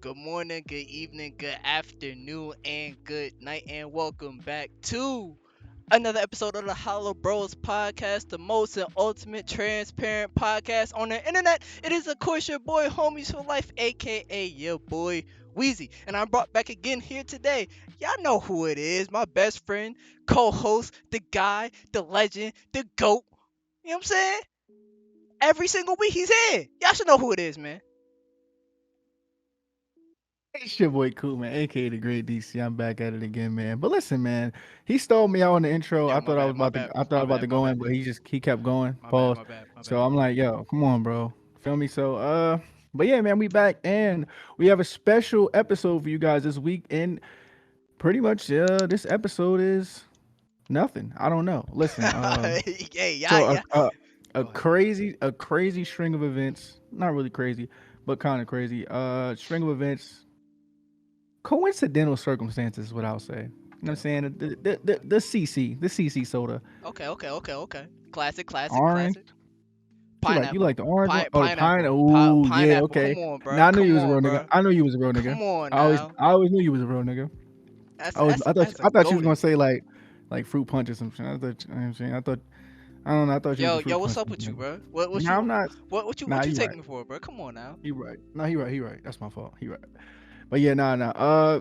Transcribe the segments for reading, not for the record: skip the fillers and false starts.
good morning, good evening, good afternoon, and good night, and welcome back to another episode of the HoloBros podcast, the most and ultimate transparent podcast on the internet. It is, of course, your boy, Homies for Life, aka your boy, Wheezy. And I'm brought back again here today. Y'all know who it is, my best friend, co host, the guy, the legend, the GOAT. You know what I'm saying? Every single week he's here. Y'all should know who it is, man. It's your boy Cool, man, aka the Great DC. I'm back at it again, man. But listen, man, he stole me out on the intro. Yo, I my thought I was bad, my about to, bad, I thought I my was about bad, to my go bad, in, but he kept going. my bad, Pause. my bad, my So bad. I'm like, yo, come on, bro, feel me? So, but yeah, man, we back and we have a special episode for you guys this week, and pretty much, this episode is nothing. I don't know. Listen, Hey, yeah, so yeah. a Go ahead, go ahead. crazy string of events, not really crazy, but kind of crazy. String of events, coincidental circumstances is what I'll say. You know what I'm Okay, okay, saying? The CC soda. okay. Classic, classic, Orange. classic. You Pineapple, like the orange one? Oh, the pine. pineapple, Oh, yeah, pineapple. okay. Come on, bro. Now I knew you Come was a on, real nigga. bro. I knew you was a real nigga. Come on I always now. I always knew you was a real nigga. That's I always that's I thought that's a I thought you was goaded. gonna say like fruit punch or something. I thought, you know what I'm saying? I don't know, I thought you was Yo, the yo, fruit what's punch up with you, nigga. bro? What Nah, I'm you not. Nah, what you you taking right. me for, bro? Come on now. He right. No, he right. That's my fault. He right. But yeah, nah.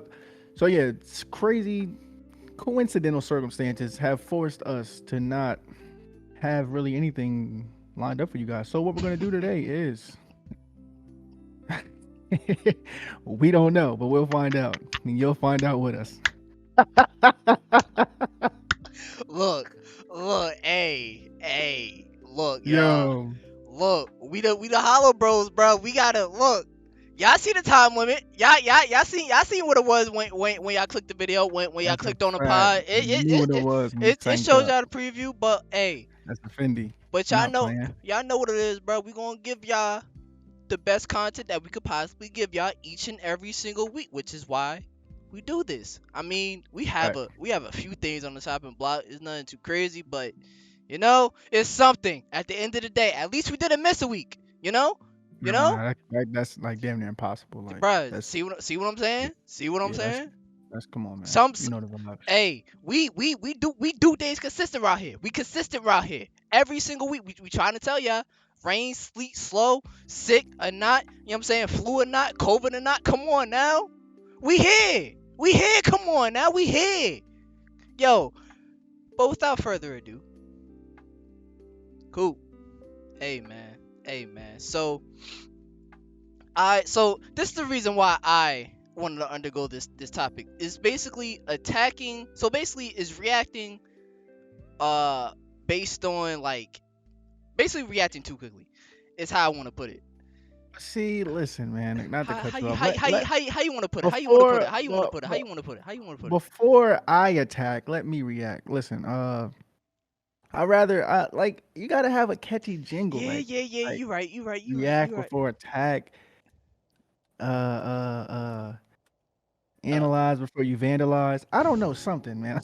So yeah, it's crazy. Coincidental circumstances have forced us to not have really anything lined up for you guys. So what we're gonna do today is we don't know, but we'll find out. And you'll find out with us. Look, look, look, y'all. Yo, Look, we the Hollow Bros, bro. We gotta look. Y'all see the time limit? Y'all seen what it was when y'all clicked the video when y'all that's a clicked on the fact. pod. We knew what it was when we It synced shows up. y'all the preview, but hey, That's the Fendi. but Not playing. y'all know what it is, bro. We gonna give y'all the best content that we could possibly give y'all each and every single week, which is why we do this. I mean, Right. we have a few things on the chopping block. It's nothing too crazy, but it's something. At the end of the day, at least we didn't miss a week. You No, know, that's like damn near impossible. Like bruh. that's See what I'm saying? See what I'm yeah, saying? that's come on, man. Some, You know the vibes. hey, we do things consistent around here. We consistent around here. Every single week, we trying to tell y'all. Rain, sleet, slow, sick or not, you know what I'm saying? Flu or not, COVID or not. Come on now. We here. We here. Come on now. We here. Yo, but without further ado, cool. Hey man. Hey man. So this is the reason why I wanted to undergo this topic. Is basically attacking, so basically is reacting uh based on like basically reacting too quickly. Is how I want to put it. See, listen, man. Not to How cut you you off. how you, how you, how you, how you want to put it? How you want to put Before it? How you want to well, put it? How well you want to put it? How you want to put it? before I attack, let me react. Listen, I rather like you gotta have a catchy jingle, Yeah. like You right. You right. You right. react You right. before attack, uh uh uh Uh, analyze before you vandalize. I don't know something, man.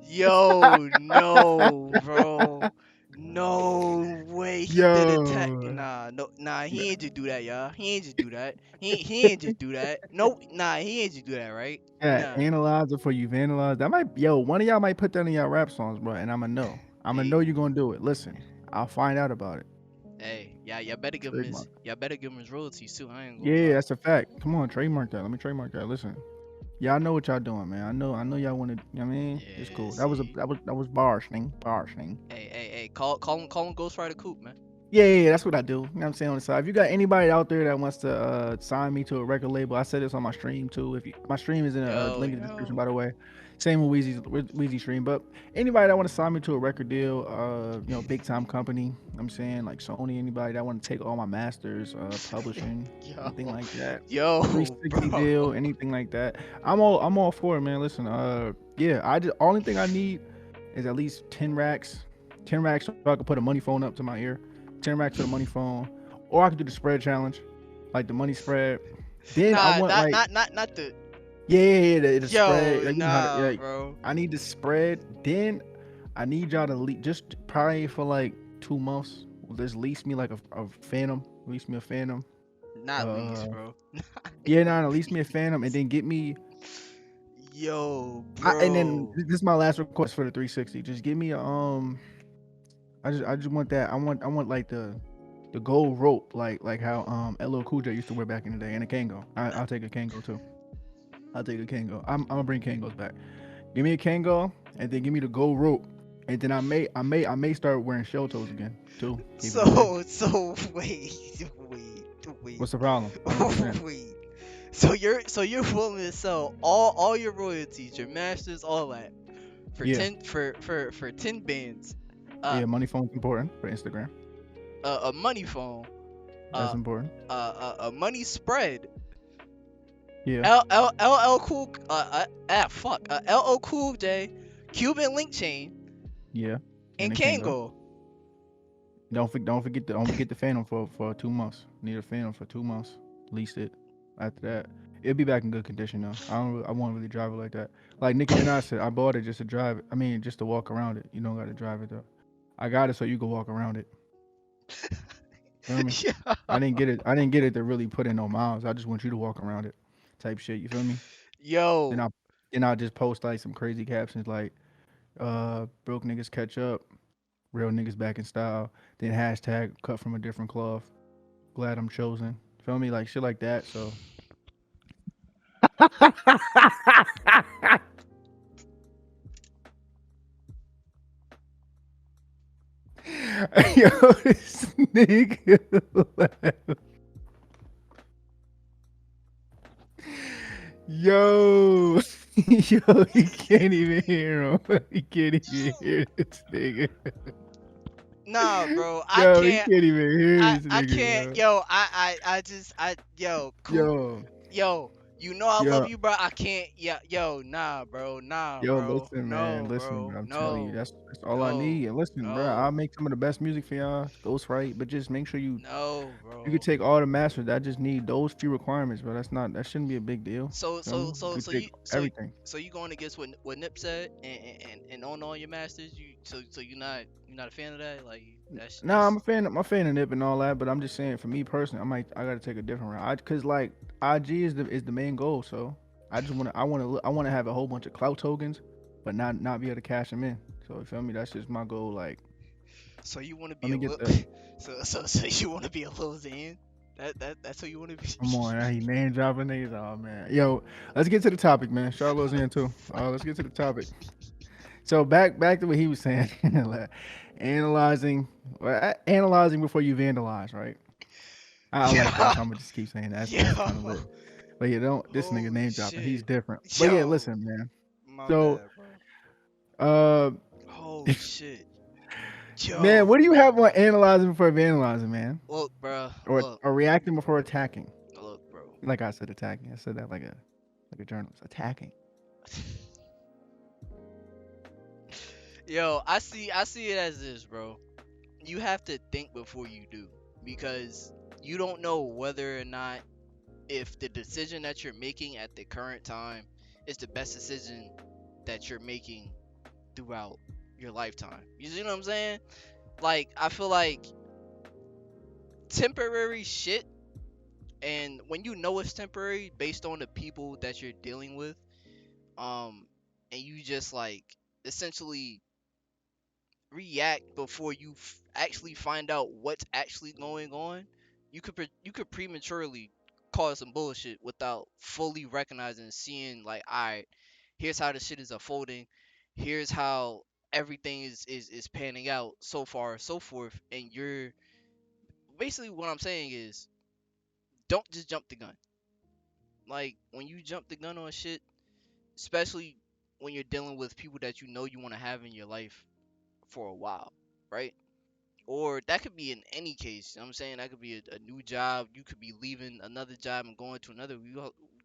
Yo, no, bro. No way he did attack. Yo, Nah, no, nah, he ain't just do that, y'all. He ain't just do that. He ain't just do that. No, nah, he ain't just do that, right? yeah, Nah. analyze before you vandalize. That might, yo, one of y'all might put that in y'all rap songs, bro, and I'ma know. I'ma know Hey, you're gonna do it. Listen, I'll find out about it. hey, yeah, Trademark. y'all better give him his royalties too. I ain't gonna Yeah, lie. that's a fact. Come on, trademark that. Let me trademark that. Listen, y'all know what y'all doing, man. I know y'all want to. You know what I mean, it's Yeah, cool. see. That was bar. Hey, call him Ghost Rider Coop, man. Yeah, that's what I do. You know what I'm saying on the side. If you got anybody out there that wants to sign me to a record label, I said this on my stream too. If you, my stream is in a Yo, link in the description, yo. by the way. Same with Weezy stream. But anybody that want to sign me to a record deal, big time company. You know what I'm saying like Sony. Anybody that want to take all my masters, publishing, Yo, anything like that. yo, 360 bro. deal, anything like that. I'm all for it, man. Listen, yeah, I just only thing I need is at least 10 racks so I can put a money phone up to my ear, 10 racks for the money phone, or I could do the spread challenge, like the money spread. Then I Nah, want like not the. yeah, the spread. Yo, Like, you know how to nah, like. bro. I need the spread. Then I need y'all to just probably for like 2 months. Just lease me like a phantom. Lease me a phantom. Not least, Uh, bro. yeah, no, no, lease me a Phantom, and then get me. Yo, And then bro. this is my last request for the 360. Just give me a I just want that. I want like the gold rope, like how LL Cool J used to wear back in the day, and a Kango. I'll take a Kango too. I'll take a Kango. I'm gonna bring Kangos back. Give me a Kango, and then give me the gold rope, and then I may start wearing shell toes again too. Keep it a bean. So wait, wait, What's the problem? I don't understand. wait. So you're willing to sell all your royalties, your masters, all that for Yeah, 10 bands, uh, yeah. Money phone's important for Instagram. a money phone, That's uh, important. a money spread, Yeah, LL Cool, LL Cool J, Cuban link chain, yeah. and And a Kango. Kango. Don't forget the Phantom for 2 months. Need a Phantom for 2 months. Lease it. After that, it'll be back in good condition though. I won't really drive it like that. Like Nicki Minaj said, I bought it just to drive it. I mean, just to walk around it. You don't got to drive it though. I got it so you can walk around it. Feel me? Yeah. I didn't get it. I didn't get it to really put in no miles. I just want you to walk around it, type shit. You feel me? Then Yo, I then I'll just post like some crazy captions like, broke niggas catch up, real niggas back in style. Then hashtag cut from a different cloth. Glad I'm chosen. Feel me? Like shit like that. So yo, this nigga yo, yo, he can't even hear him. He can't even hear this nigga. nah, bro, I Yo, he can't. can't even hear this I nigga, can't. bro. Yo, yo, cool. Yo, Yo, you know I love yo, you, bro. I can't. Yeah, yo, nah, yo, bro. listen, man, No, listen, bro. bro. I'm telling you, No, that's all I no, need. And listen, bro, I'll no, make some of the best music for y'all. Ghost right, but just make sure no, you could bro. take all the masters. I just need those few requirements, bro. That shouldn't be a big deal. So, Feel me? so, You so, could so take you, so, everything. so you going against what Nip said, and on all your masters, so you're not a fan of that, like Nah, that's. I'm a fan of Nip and all that, but I'm just saying for me personally, I gotta take a different route. Cause like IG is the main goal, so I wanna have a whole bunch of clout tokens, but not be able to cash them in. So you feel me? That's just my goal. Like So you want to let be a me get little, the so you want to be a Lil Xan? That's who you want to be. come on, now he name dropping niggas. Oh man, yo, let's get to the topic, man. Charlotte's in too. Let's get to the topic. So back to what he was saying, like, analyzing, analyzing before you vandalize, right? I like that, Yeah, so I'm gonna just keep saying that. That's kind of yo, lit. But yeah, don't this nigga holy name dropping. He's shit, different. But yeah, yo, listen, man. my So, bad, bro. uh, Holy shit, man, yo, what do you have on analyzing before vandalizing, man? look, bro, Or reacting before attacking? look, bro. Like I said, attacking. I said that like a journalist. Attacking. Yo, I see it as this, bro. You have to think before you do, because you don't know whether or not, if the decision that you're making at the current time is the best decision that you're making throughout your lifetime. You see what I'm saying? Like, I feel like temporary shit, and when you know it's temporary based on the people that you're dealing with, and you just like essentially react before you actually find out what's actually going on, you could prematurely cause some bullshit without fully recognizing and seeing, like, all right, here's how the shit is unfolding, here's how everything is panning out so far, so forth, and you're basically, what I'm saying is, don't just jump the gun. Like, when you jump the gun on shit, especially when you're dealing with people that you know you want to have in your life for a while, right? Or that could be in any case. You know what I'm saying, that could be a new job. You could be leaving another job and going to another. We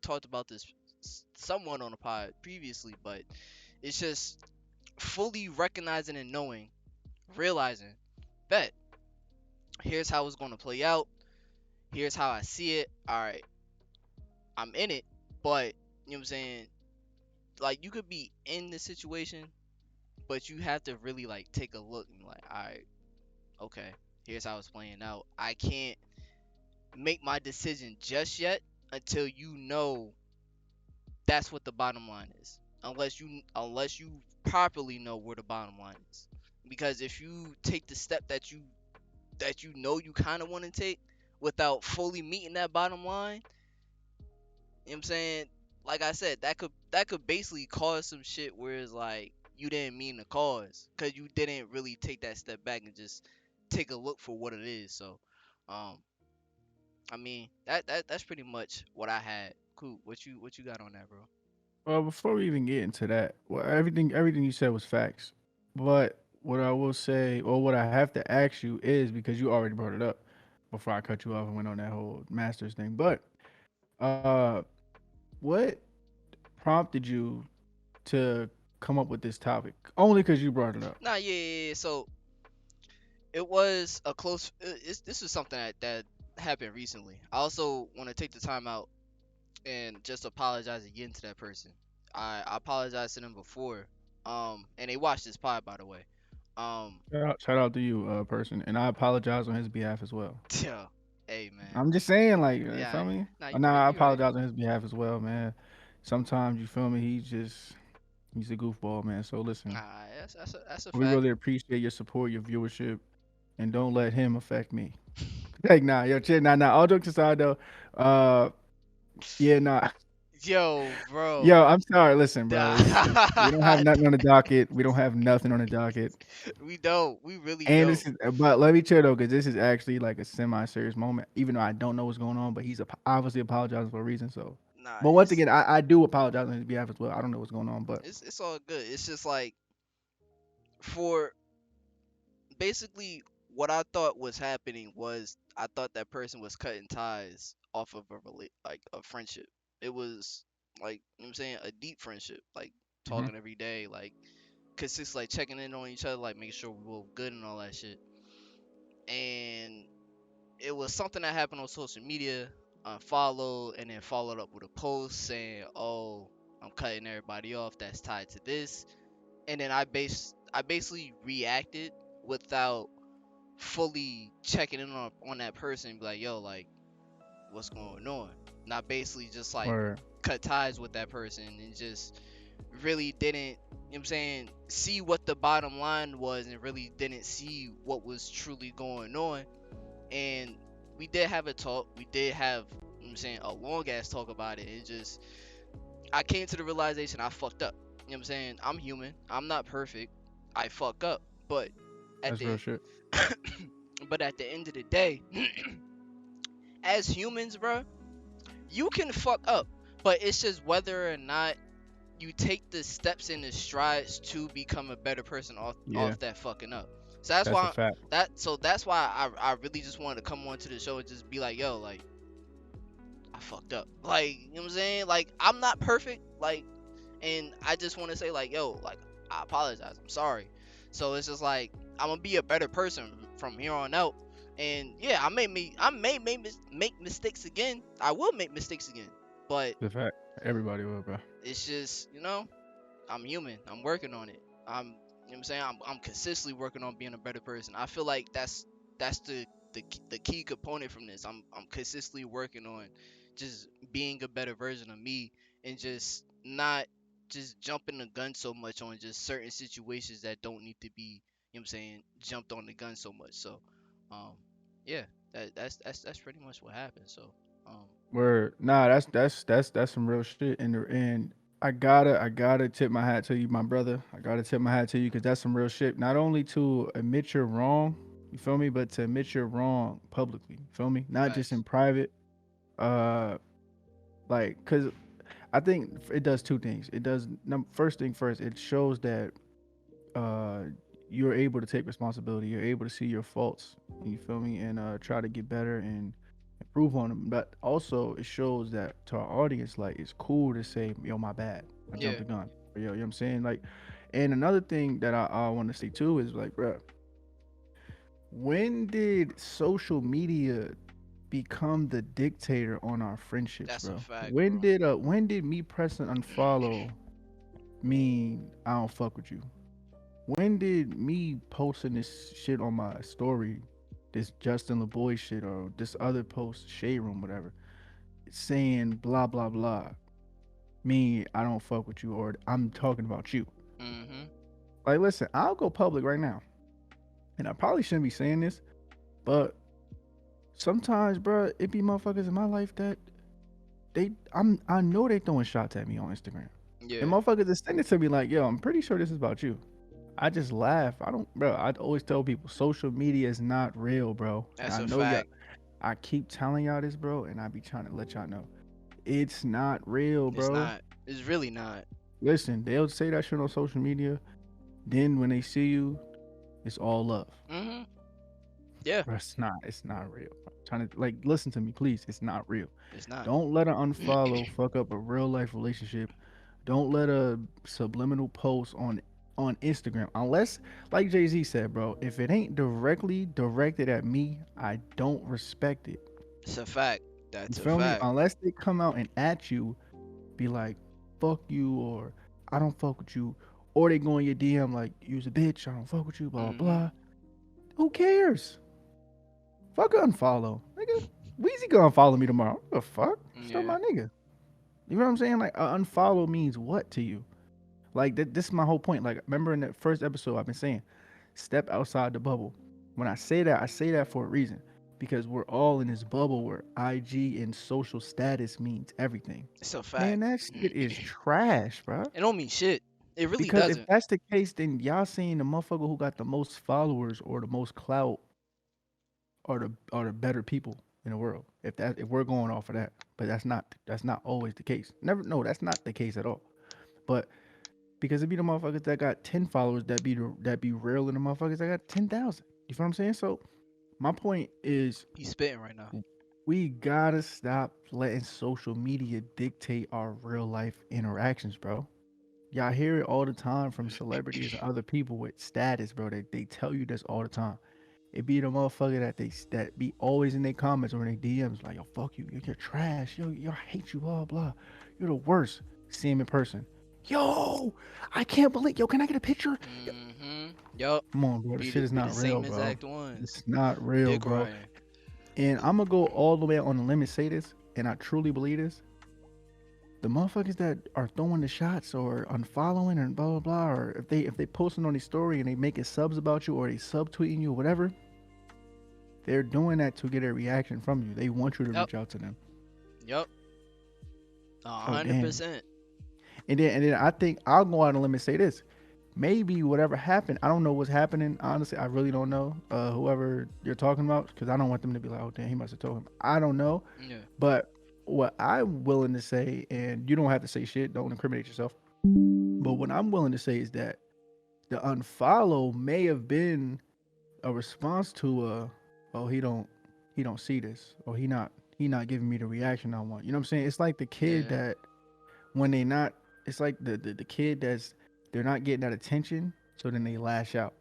talked about this somewhat on the pod previously, but it's just fully recognizing and knowing, realizing, bet, here's how it's going to play out. Here's how I see it. All right, I'm in it, but you know what I'm saying. Like, you could be in the situation, but you have to really like take a look and be like, all right, okay, here's how it's playing out. I can't make my decision just yet until you know that's what the bottom line is. Unless you properly know where the bottom line is. Because if you take the step that you know you kind of want to take without fully meeting that bottom line, you know what I'm saying? Like I said, that could basically cause some shit where it's like you didn't mean to cause cuz you didn't really take that step back and just take a look for what it is. So, um I mean, that's pretty much what I had. Cool. What you got on that, bro? Well, before we even get into that, well, everything you said was facts. But what I will say, or what I have to ask you is because you already brought it up before I cut you off and went on that whole masters thing. But uh, what prompted you to come up with this topic? Only because you brought it up. Nah, yeah, yeah, yeah. So it was a close. This is something that happened recently. I also want to take the time out and just apologize again to that person. I apologized to them before. And they watched this pod, by the way. Um, Shout out to you, person, and I apologize on his behalf as well. yeah. Hey, man. I'm just saying, like, you Yeah. feel me? Nah, you right. Nah, I You right. apologize on his behalf as well, man. Sometimes you feel me. He's a goofball, man. So listen, Nah, that's a we fact. really appreciate your support, your viewership, and don't let him affect me. Like, nah, yo, chill, nah. All jokes aside, though, uh, yeah, nah, Yo, bro. yo, I'm sorry. Listen, bro, we don't have Nah. nothing on the docket. We don't have nothing on the docket. We don't. We really And don't. this is, but let me chill though, because this is actually like a semi-serious moment. Even though I don't know what's going on, but he's obviously apologizing for a reason. So, Nah, but once it's again, I do apologize on his behalf as well. I don't know what's going on, but it's it's all good. It's just like for basically what I thought was happening was I thought that person was cutting ties off of like a friendship. It was like, you know what I'm saying, a deep friendship, like hmm, talking every day, like consistently like checking in on each other, like making sure we're both good and all that shit. And it was something that happened on social media, unfollowed, and then followed up with a post saying, "Oh, I'm cutting everybody off that's tied to this." And then I basically reacted without fully checking in on that person and be like, yo, like, what's going on? And I basically just like or cut ties with that person and just really didn't, you know what I'm saying, see what the bottom line was and really didn't see what was truly going on. And we did have a talk. We did have, you know what I'm saying, a long ass talk about it. It just, I came to the realization I fucked up. You know what I'm saying? I'm human. I'm not perfect. I fuck up. But at that's real the shit. but at the end of the day, as humans, bro, you can fuck up, but it's just whether or not you take the steps and the strides to become a better person Yeah, off that fucking up. So that's that's a why fact. that's why I really just wanted to come onto the show and just be like, yo, like I fucked up. Like, you know what I'm saying? Like I'm not perfect. Like, and I just want to say like, yo, like I apologize. I'm sorry. So it's just like I'm gonna be a better person from here on out. And yeah, I may make mistakes again. I will make mistakes again. But It's a fact. Everybody will, bro. it's just, I'm human. I'm working on it. You know what I'm saying? I'm consistently working on being a better person. I feel like that's the key component from this. I'm consistently working on just being a better version of me and just not just jumping the gun so much on just certain situations that don't need to be, you know what I'm saying, jumped on the gun so much. So, um, yeah, that's pretty much what happened. So, um, Word. Nah, that's some real shit. And I gotta tip my hat to you, my brother. I gotta tip my hat to you because that's some real shit. Not only to admit you're wrong, you feel me, but to admit you're wrong publicly. You feel me? Not just facts. in private. Uh, like, cause I think it does two things. It does first thing first. It shows that uh you're able to take responsibility. You're able to see your faults. You feel me, and try to get better and improve on them. But also, it shows that to our audience, like it's cool to say, "Yo, my bad. I jumped Yeah. the gun." Or, yo, you know what I'm saying? Like, and another thing that I want to say too is like, bro, when did social media become the dictator on our friendships, That's a bro? fact, bro. When did me pressing unfollow mean I don't fuck with you? When did me posting this shit on my story this Justin LeBoy shit or this other post, Shade Room, whatever, saying blah blah blah. Me, I don't fuck with you, or I'm talking about you. Mhm. Like, listen, I'll go public right now, and I probably shouldn't be saying this, but sometimes, bro, it be motherfuckers in my life that I know they throwing shots at me on Instagram, and Yeah. motherfuckers is sending it to me like, yo, I'm pretty sure this is about you. I just laugh. I don't, bro. I always tell people social media is not real, bro. And That's I a know y'all. fact. I keep telling y'all this, bro, and I be trying to let y'all know it's not real, It's bro. not. It's really not. Listen, they'll say that shit on social media. Then when they see you, it's all love. Mhm. Yeah. Bro, it's not. It's not real. I'm trying to like listen to me, please. It's not real. It's not. Don't let an unfollow fuck up a real life relationship. Don't let a subliminal post on Instagram unless, like Jay Z said, bro. If it ain't directly directed at me, I don't respect it. It's a fact. You That's a feel me? fact. Unless they come out and at you, be like, "Fuck you," or "I don't fuck with you," or they go in your DM like, "You's a bitch. I don't fuck with you." Blah blah Mhm. blah. Who cares? Fuck unfollow, nigga. Weezy gonna follow me tomorrow. What the fuck? Still Yeah. my nigga. You know what I'm saying? Like unfollow means what to you? Like this is my whole point. Like remember in the first episode, I've been saying, step outside the bubble. When I say that for a reason, because we're all in this bubble where IG and social status means everything. It's a Man, fact. that shit is trash, bro. It don't mean shit. It really Because if doesn't. that's the case, then y'all seeing the motherfucker who got the most followers or the most clout are the better people in the world. If we're going off of that, but that's not always the case. Never no, that's not the case at all. But because it be the motherfuckers that got 10 followers that be real and the motherfuckers that got 10,000. You feel what I'm saying? So my point is He's spitting right now. we gotta stop letting social media dictate our real life interactions, bro. Y'all hear it all the time from celebrities and other people with status, bro. They tell you this all the time. It be the motherfucker that be always in their comments or in their DMs like, yo, fuck you, you're trash, yo, I hate you, blah blah, you're the worst. See him in person, yo, I can't believe, yo, can I get a picture? Yo, Yup. come on, bro, the Be shit the, is be the not real, same bro. exact ones. It's not real, Dick bro. riding. And I'm gonna go all the way on the limit, say this, and I truly believe this. The motherfuckers that are throwing the shots or unfollowing and blah blah blah, or if they posting on their story and they making subs about you or they subtweeting you or whatever, they're doing that to get a reaction from you. They want you to Yup. reach out to them. Yup. A So hundred damn. percent. And then I think I'll go out on a limb and say this. Maybe whatever happened, I don't know what's happening. Honestly, I really don't know. Whoever you're talking about, because I don't want them to be like, oh damn, he must have told him. I don't know. Yeah. But what I'm willing to say, and you don't have to say shit, don't incriminate yourself. But what I'm willing to say is that the unfollow may have been a response to oh he don't see this, or he not giving me the reaction I want. You know what I'm saying? It's like the kid Yeah. that when they not, it's like the kid that's they're not getting that attention, so then they lash out.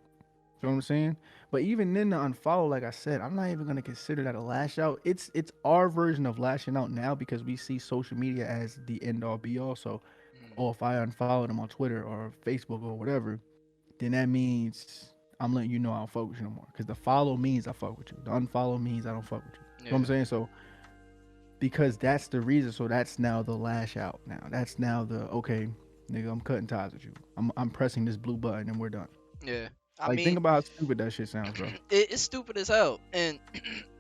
You know what I'm saying? But even then, the unfollow, like I said, I'm not even gonna consider that a lash out. It's our version of lashing out now because we see social media as the end all be all. So, Mm. oh, if I unfollow them on Twitter or Facebook or whatever, then that means I'm letting you know I don't fuck with you no more. Because the follow means I fuck with you. The unfollow means I don't fuck with you. You know what I'm Yeah. saying? So because that's the reason. So that's now the lash out. Now that's now the okay, nigga. I'm cutting ties with you. I'm pressing this blue button and we're done. Yeah. I Like think mean, about how stupid that shit sounds, bro. it's stupid as hell. And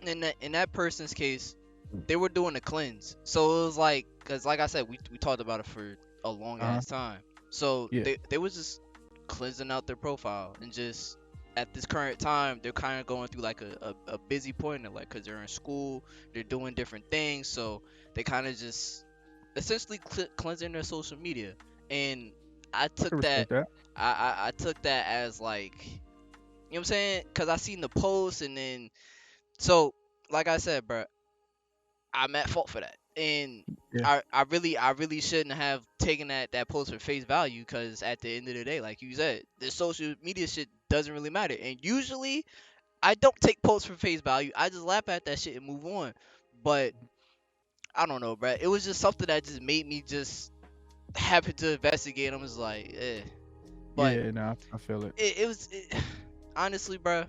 in that person's case, they were doing a cleanse. So it was like, cause like I said, we talked about it for a long Uh huh. ass time. So Yeah. they was just cleansing out their profile and just at this current time they're kind of going through like a busy point in like, cause they're in school, they're doing different things, so they kind of just essentially cleansing their social media. And I I took can that, respect that. I took that as like, you know what I'm saying? Cause I seen the post and then so like I said, bro, I'm at fault for that. And Yeah. I really shouldn't have taken that post for face value, because at the end of the day, like you said, the social media shit doesn't really matter. And usually I don't take posts for face value. I just laugh at that shit and move on. But I don't know, bro. It was just something that just made me just happen to investigate. I was like, eh. But Yeah. Nah, I feel it. it was honestly, bro.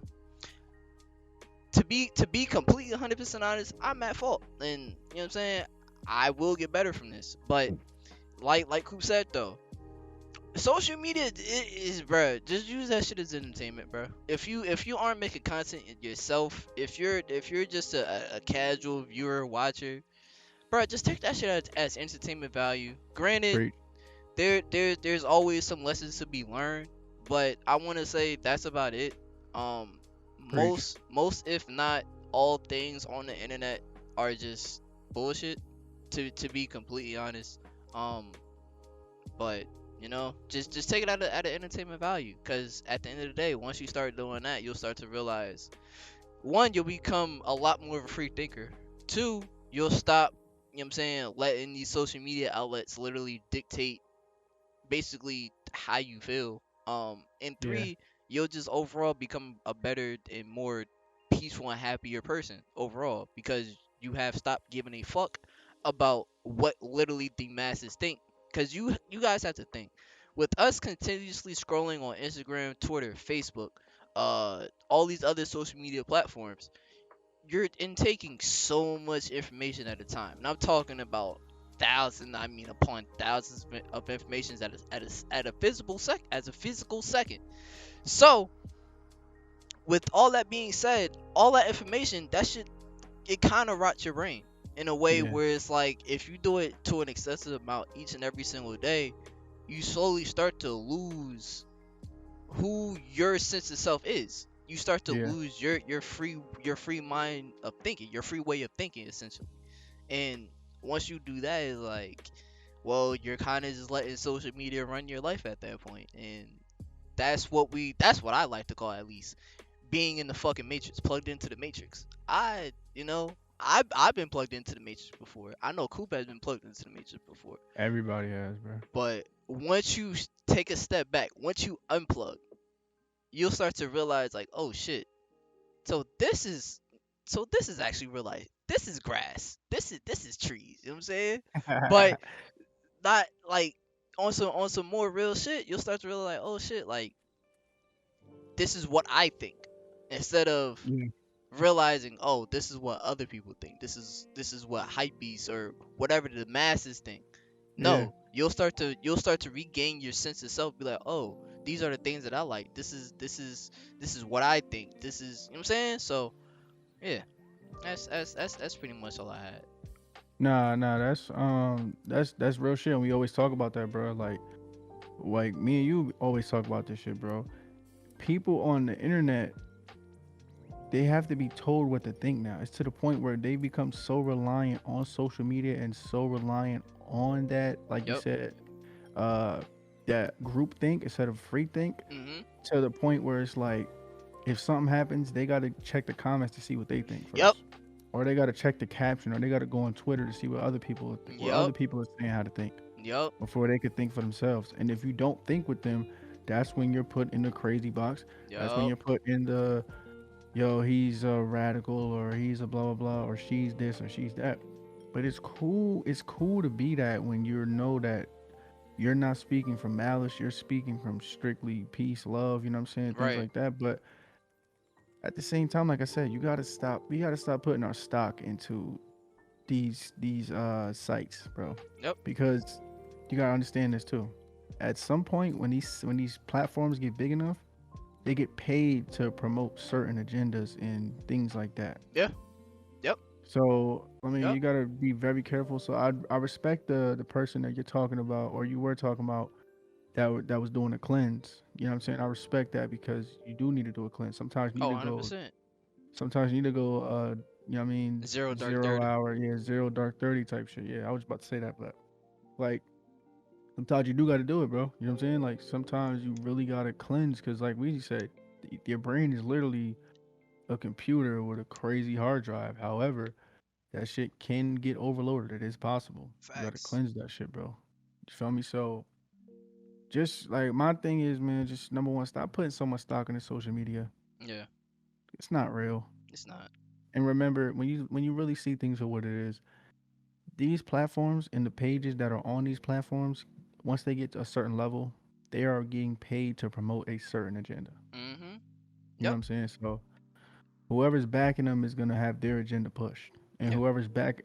To be completely 100% honest, I'm at fault, and you know what I'm saying. I will get better from this, but like Coop said though, social media is, bruh, just use that shit as entertainment, bro. If you aren't making content yourself, if you're just a casual viewer watcher, bro, just take that shit as entertainment value. Granted, Preach, there's always some lessons to be learned, but I want to say that's about it. Um, preach. most if not all things on the internet are just bullshit. To be completely honest, um, but just take it out of entertainment value, because at the end of the day, once you start doing that, you'll start to realize, one, you'll become a lot more of a free thinker. Two, you'll stop, you know what I'm saying, letting these social media outlets literally dictate basically how you feel. And Yeah, three, you'll just overall become a better and more peaceful and happier person overall, because you have stopped giving a fuck about what literally the masses think. Because you guys have to think, with us continuously scrolling on Instagram, Twitter, Facebook, all these other social media platforms, you're intaking so much information at a time, and I'm talking about thousands, I mean upon thousands of informations at a physical second. So with all that being said, all that information, that should, it kind of rots your brain in a way yeah, where it's like, if you do it to an excessive amount each and every single day, you slowly start to lose who your sense of self is. You start to yeah. lose your free mind of thinking, your free way of thinking, essentially. And once you do that, it's like, well, you're kind of just letting social media run your life at that point. And that's what I like to call, at least, being in the fucking matrix, plugged into the matrix. I've been plugged into the matrix before. I know Coop has been plugged into the matrix before. Everybody has, bro. But once you take a step back, once you unplug, you'll start to realize, like, oh shit, so this is actually real life. This is grass. This is trees. You know what I'm saying? But not like, on some more real shit. You'll start to realize, oh shit, like, this is what I think, instead of Yeah, realizing, oh, this is what other people think. This is what hypebeasts or whatever the masses think. yeah. No, you'll start to regain your sense of self. Be like, oh, these are the things that I like. This is what I think. This is, you know what I'm saying. So yeah, that's pretty much all I had. Nah, nah. That's real shit. And we always talk about that, bro. Like me and you always talk about this shit, bro. People on the internet, they have to be told what to think now. It's to the point where they become so reliant on social media and so reliant on that, like you Yep. said, uh, that group think instead of free think, Mhm. to the point where it's like, if something happens, they gotta check the comments to see what they think Yep. first, or they gotta check the caption, or they gotta go on Twitter to see what other Yep. people are saying how to think Yep. before they could think for themselves. And if you don't think with them, that's when you're put in the crazy box. That's when Yep. you're put in the, yo, he's a radical, or he's a blah blah blah, or she's this or she's that. But it's cool. It's cool to be that when you know that you're not speaking from malice. You're speaking from strictly peace, love. You know what I'm saying? Things Right. like that. But at the same time, like I said, you gotta stop. We gotta stop putting our stock into these sites, bro. Yep. Because you gotta understand this too. At some point, when these platforms get big enough, they get paid to promote certain agendas and things like that. Yeah. Yep. So I mean, Yep. you gotta be very careful. So I respect the person that you're talking about, or you were talking about, that was doing a cleanse. You know what I'm saying? I respect that, because you do need to do a cleanse. Sometimes you Oh, need to go. 100%. Sometimes you need to go. You know what I mean? Zero dark 30. 0 hour, yeah, 0 dark 30 type shit. Yeah, I was about to say that, but like sometimes you do got to do it, bro. You know what I'm saying? Like sometimes you really got to cleanse, because like we said, your brain is literally a computer with a crazy hard drive. However, that shit can get overloaded. It is possible. You got to Facts. cleanse that shit, bro. You feel me? So just like my thing is, man, just number one, stop putting so much stock into social media. Yeah. It's not real. It's not. And remember, when you really see things for what it is, these platforms and the pages that are on these platforms, once they get to a certain level, they are getting paid to promote a certain agenda. Mhm. You know what Yep. I'm saying? So whoever's backing them is gonna have their agenda pushed, and Yep.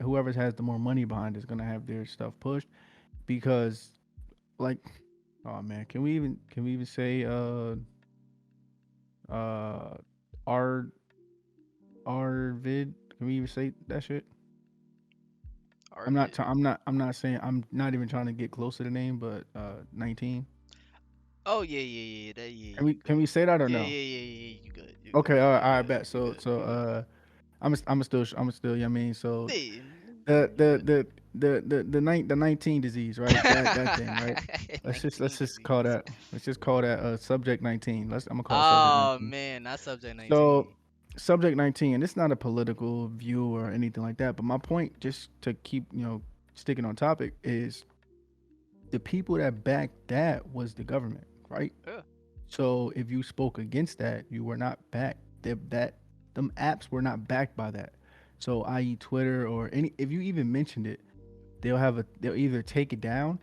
whoever has the more money behind is gonna have their stuff pushed because, like, oh man, can we even say uh R Vid? Can we even say that shit? Arvid. I'm not saying I'm not even trying to get close to the name, but 19. Oh yeah, yeah, yeah. That yeah, Can you we good. can we say that or Yeah, no? yeah, yeah, yeah. You good. You good. Okay, all right, You I good. bet. You So good. so You good. I'm still, you know what I mean, so Yeah, the you the good. the the 19 disease, right? That thing, right? Let's 19 just call disease. that subject 19. I'm gonna call it subject Oh 19. man, not subject So 19. subject 19, and it's not a political view or anything like that, but my point, just to keep, sticking on topic, is the people that backed that was the government, right? Yeah. So if you spoke against that, you were not backed. Them apps were not backed by that. So i.e. Twitter or any, if you even mentioned it, they'll either take it down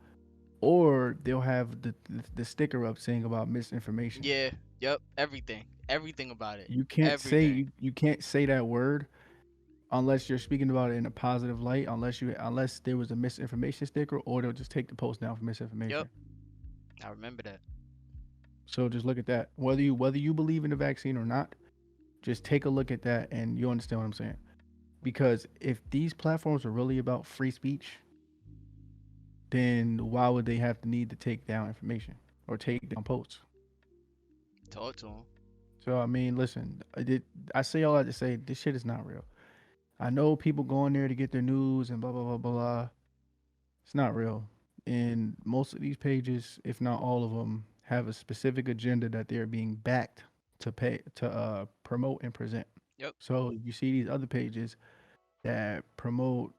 or they'll have the sticker up saying about misinformation. Yeah. Yep. Everything. Everything about it. Everything. You can't say that word unless you're speaking about it in a positive light, unless there was a misinformation sticker, or they'll just take the post down for Yep. misinformation. I remember that. So just look at that. Whether you believe in the vaccine or not, just take a look at that and you understand what I'm saying. Because if these platforms are really about free speech, then why would they have to need to take down information or take down posts? Talk to him. So I mean, listen, I say all that to say this shit is not real. I know people go in there to get their news and blah blah blah blah blah. It's not real. And most of these pages, if not all of them, have a specific agenda that they're being backed to promote and present. Yep. So you see these other pages that promote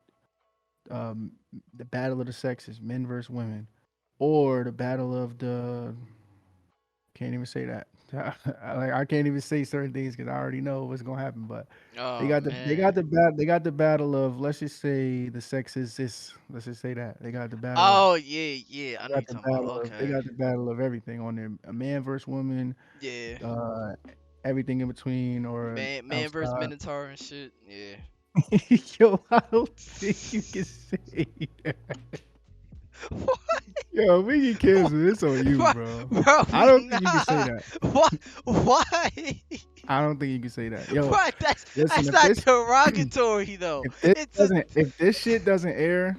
um, the battle of the sexes, men versus women, or the battle of the, can't even say that. I can't even say certain things because I already know what's gonna happen. But Oh man. they got the battle of, let's just say the sexes. This, let's just say that they got the battle of Oh yeah, yeah. I know you're talking about. they Okay. got the battle of everything on there. A man versus woman, Yeah. uh, everything in between or Man versus outside. Minotaur and shit. Yeah. Yo, I don't think you can say that. Yo, we get canceled. It's on you, bro, bro. bro, I we don't think you can say not. that. Why? Why? I don't think you can say that. Yo, What? listen, That's not derogatory though. It's a if this shit doesn't air,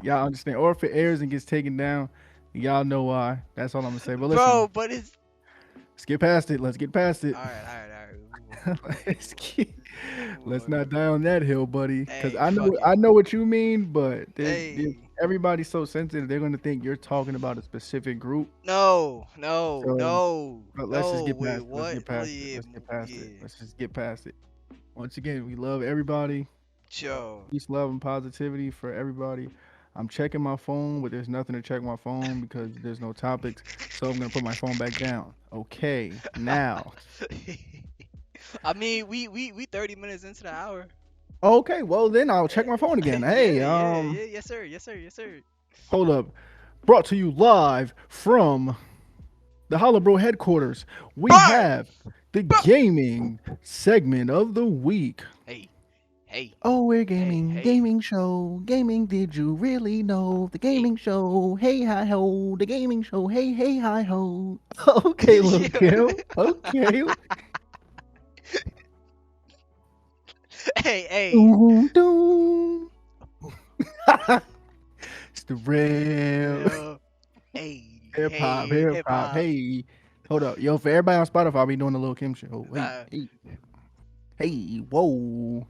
y'all understand. Or if it airs and gets taken down, y'all know why. That's all I'm gonna say. But listen, bro, but it's let's get past it. Let's get past it. all right, all right, all right. We move on. let's get, We move let's on. not die on that hill, buddy. Cause Hey, fuck it. I know what you mean, but there's Hey, everybody's so sensitive. They're gonna think you're talking about a specific group. no, no, So no, but let's just no. get Wait, past it. Let's what? get past it. Yeah, Let's get past it. yeah. Let's just get past it. Once again, we love everybody. Joe. Peace, love, and positivity for everybody. I'm checking my phone, but there's nothing to check my phone because there's no topics. So I'm gonna put my phone back down. Okay, now. I mean, we 30 minutes into the hour. Okay, well then I'll check my phone again. Yeah, Hey, yeah, yeah. Yes, sir. Yes, sir. Yes, sir. hold up. Brought to you live from the HoloBro headquarters. We Burn. have the Burn. gaming segment of the week. Hey, hey, Oh, we're hey, gaming, hey, gaming show, gaming. Did you really know the hey. gaming show? Hey hi ho, the gaming show. Hey hey hi ho. Okay, little Yeah. Kim. Okay. Hey, hey. Doom, doom. It's the real Yeah. Hey, hip hop, hey, hip hip hop. hop. Hey, hold up, yo! For everybody on Spotify, I'll be doing the little Kim show. Hey, Nah. hey, hey, whoa.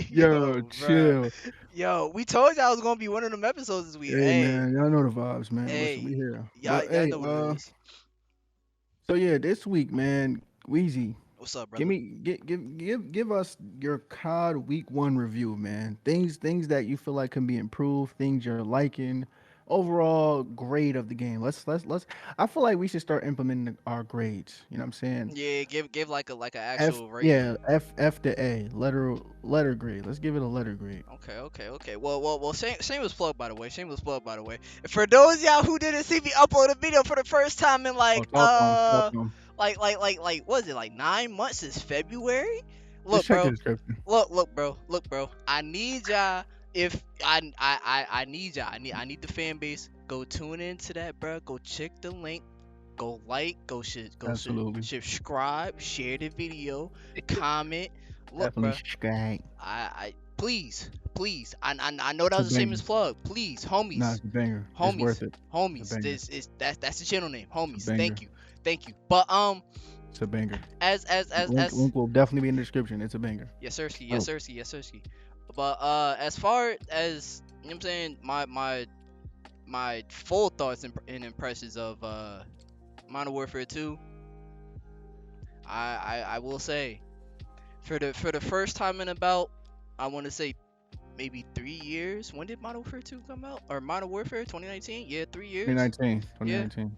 Yo, Yo, bruh. chill. Yo, we told y'all it was gonna be one of them episodes this week. Hey Hey, man, y'all know the vibes, man. Listen, we hey. here. Y'all, But y'all hey, know what it is. so yeah, this week, man, Wheezy, What's up, give brother? me give us your COD week 1 review, man. Things that you feel like can be improved, things you're liking, overall grade of the game. Let's. I feel like we should start implementing our grades. You know what I'm saying? Yeah, give like an F, actual yeah, rating. F to A, letter grade. Let's give it a letter grade. Okay, okay, okay. Well. Shameless plug, by the way. Shameless plug, by the way. For those of y'all who didn't see me upload a video for the first time in Oh, like talk to him, talk to him. what is it, like 9 months since February? Just Look, check the bro. description. Look, bro. I need y'all. If I need y'all. I need the fan base. Go tune into that, bro. Go check the link. Go like. Absolutely. Subscribe. Share the video. Comment. Look, Definitely bro. subscribe. I please. I know that It's a was a banger. shameless plug. Please, Nah, homies, it's a banger. It's homies, worth it. It's a homies. banger. That's the channel name, It's a homies. banger. Thank you. But It's a banger. as Link will definitely be in the description. It's a banger. yes, sirski, Oh, yes, sirski. But as far as you know, what I'm saying my full thoughts and impressions of Modern Warfare 2, I will say for the first time in about, I want to say, maybe 3 years. When did Modern Warfare 2 come out? Or Modern Warfare 2019? Yeah, 3 years. 2019. Yeah, 2019.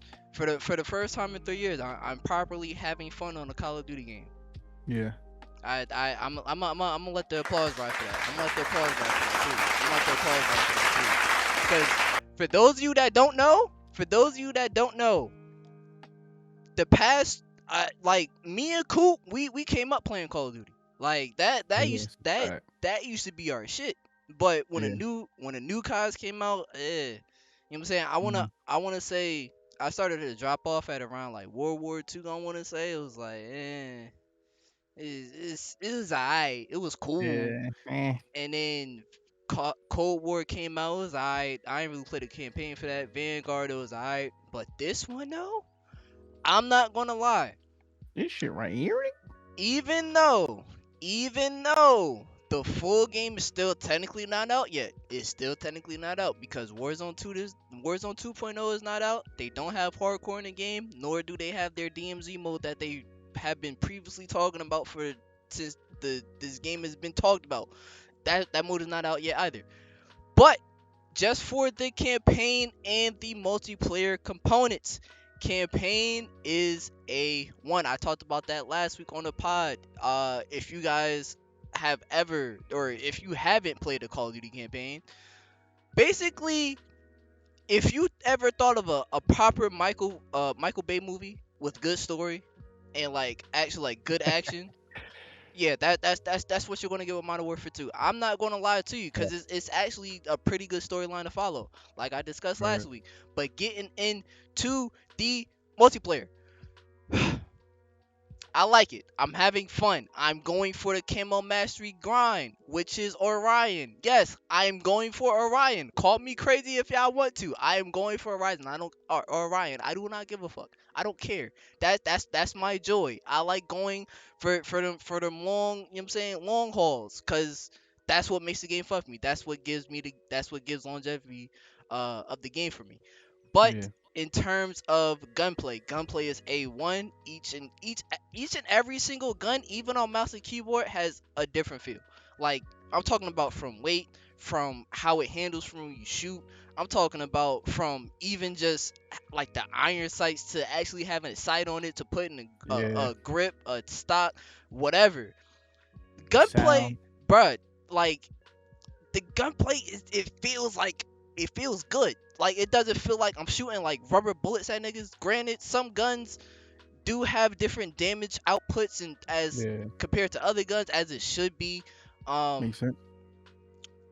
for the first time in 3 years, I'm properly having fun on a Call of Duty game. Yeah. I'm gonna let the applause ride for that. I'm gonna let the applause ride for that too. I'm gonna let the applause ride for that too. Because for those of you that don't know, the past, like me and Coop, we came up playing Call of Duty. Like Yeah. It's a fact. that used to be our shit. But Yeah. when a new CODs came out, you know what I'm saying? Mhm. I wanna say I started to drop off at around like World War II. I wanna say it was like, it was alright. It was cool. Yeah. Eh. And then Cold War came out. It was alright. I didn't really play the campaign for that. Vanguard, it was alright. But this one though, I'm not gonna lie. This shit right here. Even though, even though the full game is still technically not out yet, it's still technically not out because Warzone 2.0 is not out. They don't have hardcore in the game, nor do they have their DMZ mode that they have been previously talking about for since this game has been talked about. That mode is not out yet either. But just for the campaign and the multiplayer components. Campaign is a one. I talked about that last week on the pod. If you guys have ever, or if you haven't played a Call of Duty campaign, basically, if you ever thought of a proper Michael Bay movie with good story and like actually like good action, yeah, that's what you're gonna get with Modern Warfare 2. I'm not gonna lie to you Yeah. because it's actually a pretty good storyline to follow, like I discussed Right. last week. But getting into the multiplayer, I like it. I'm having fun. I'm going for the camo mastery grind, which is Orion. Yes, I am going for Orion. Call me crazy if y'all want to. I am going for Orion. I don't or Orion. I do not give a fuck. I don't care. That's my joy. I like going for them long, you know what I'm saying, long hauls, cuz that's what makes the game fun for me. That's what gives longevity of the game for me. But Yeah. in terms of gunplay is A1. Each and every single gun, even on mouse and keyboard, has a different feel. Like, I'm talking about from weight, from how it handles from when you shoot. I'm talking about from even just like the iron sights to actually having a sight on it to putting Yeah. a grip, a stock, whatever. The Gunplay, sound. bruh, like the gunplay it feels good. Like it doesn't feel like I'm shooting like rubber bullets at niggas. Granted, some guns do have different damage outputs and as Yeah. compared to other guns as it should be. Um Makes sense.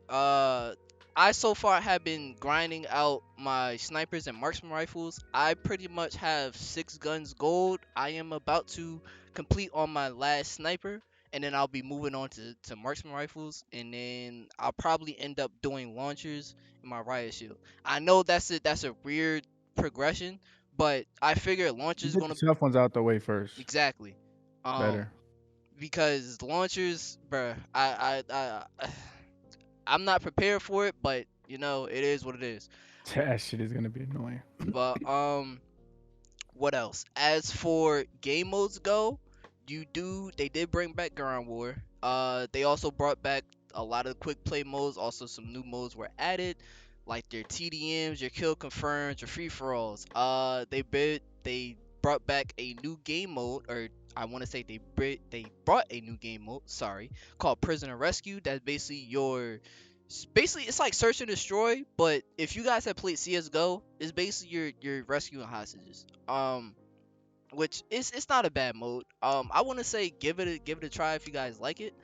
uh I so far have been grinding out my snipers and marksman rifles. I pretty much have 6 guns gold. I am about to complete on my last sniper, and then I'll be moving on to marksman rifles, and then I'll probably end up doing launchers in my riot shield. I know that's a weird progression, but I figure You launchers get the gonna tough ones out the way first. exactly. Better. Because launchers, bruh, I'm not prepared for it, but you know, it is what it is. That shit is gonna be annoying. But what else? As for game modes go, they did bring back Ground War. They also brought back a lot of quick play modes. Also, some new modes were added, like their TDMs, your kill confirms, your free for alls. They brought back a new game mode, or I want to say they brought a new game mode. Sorry, called Prisoner Rescue. That's basically it's like search and destroy, but if you guys have played CS:GO, it's basically you're rescuing hostages. which it's not a bad mode. I want to say give it a try if you guys like it.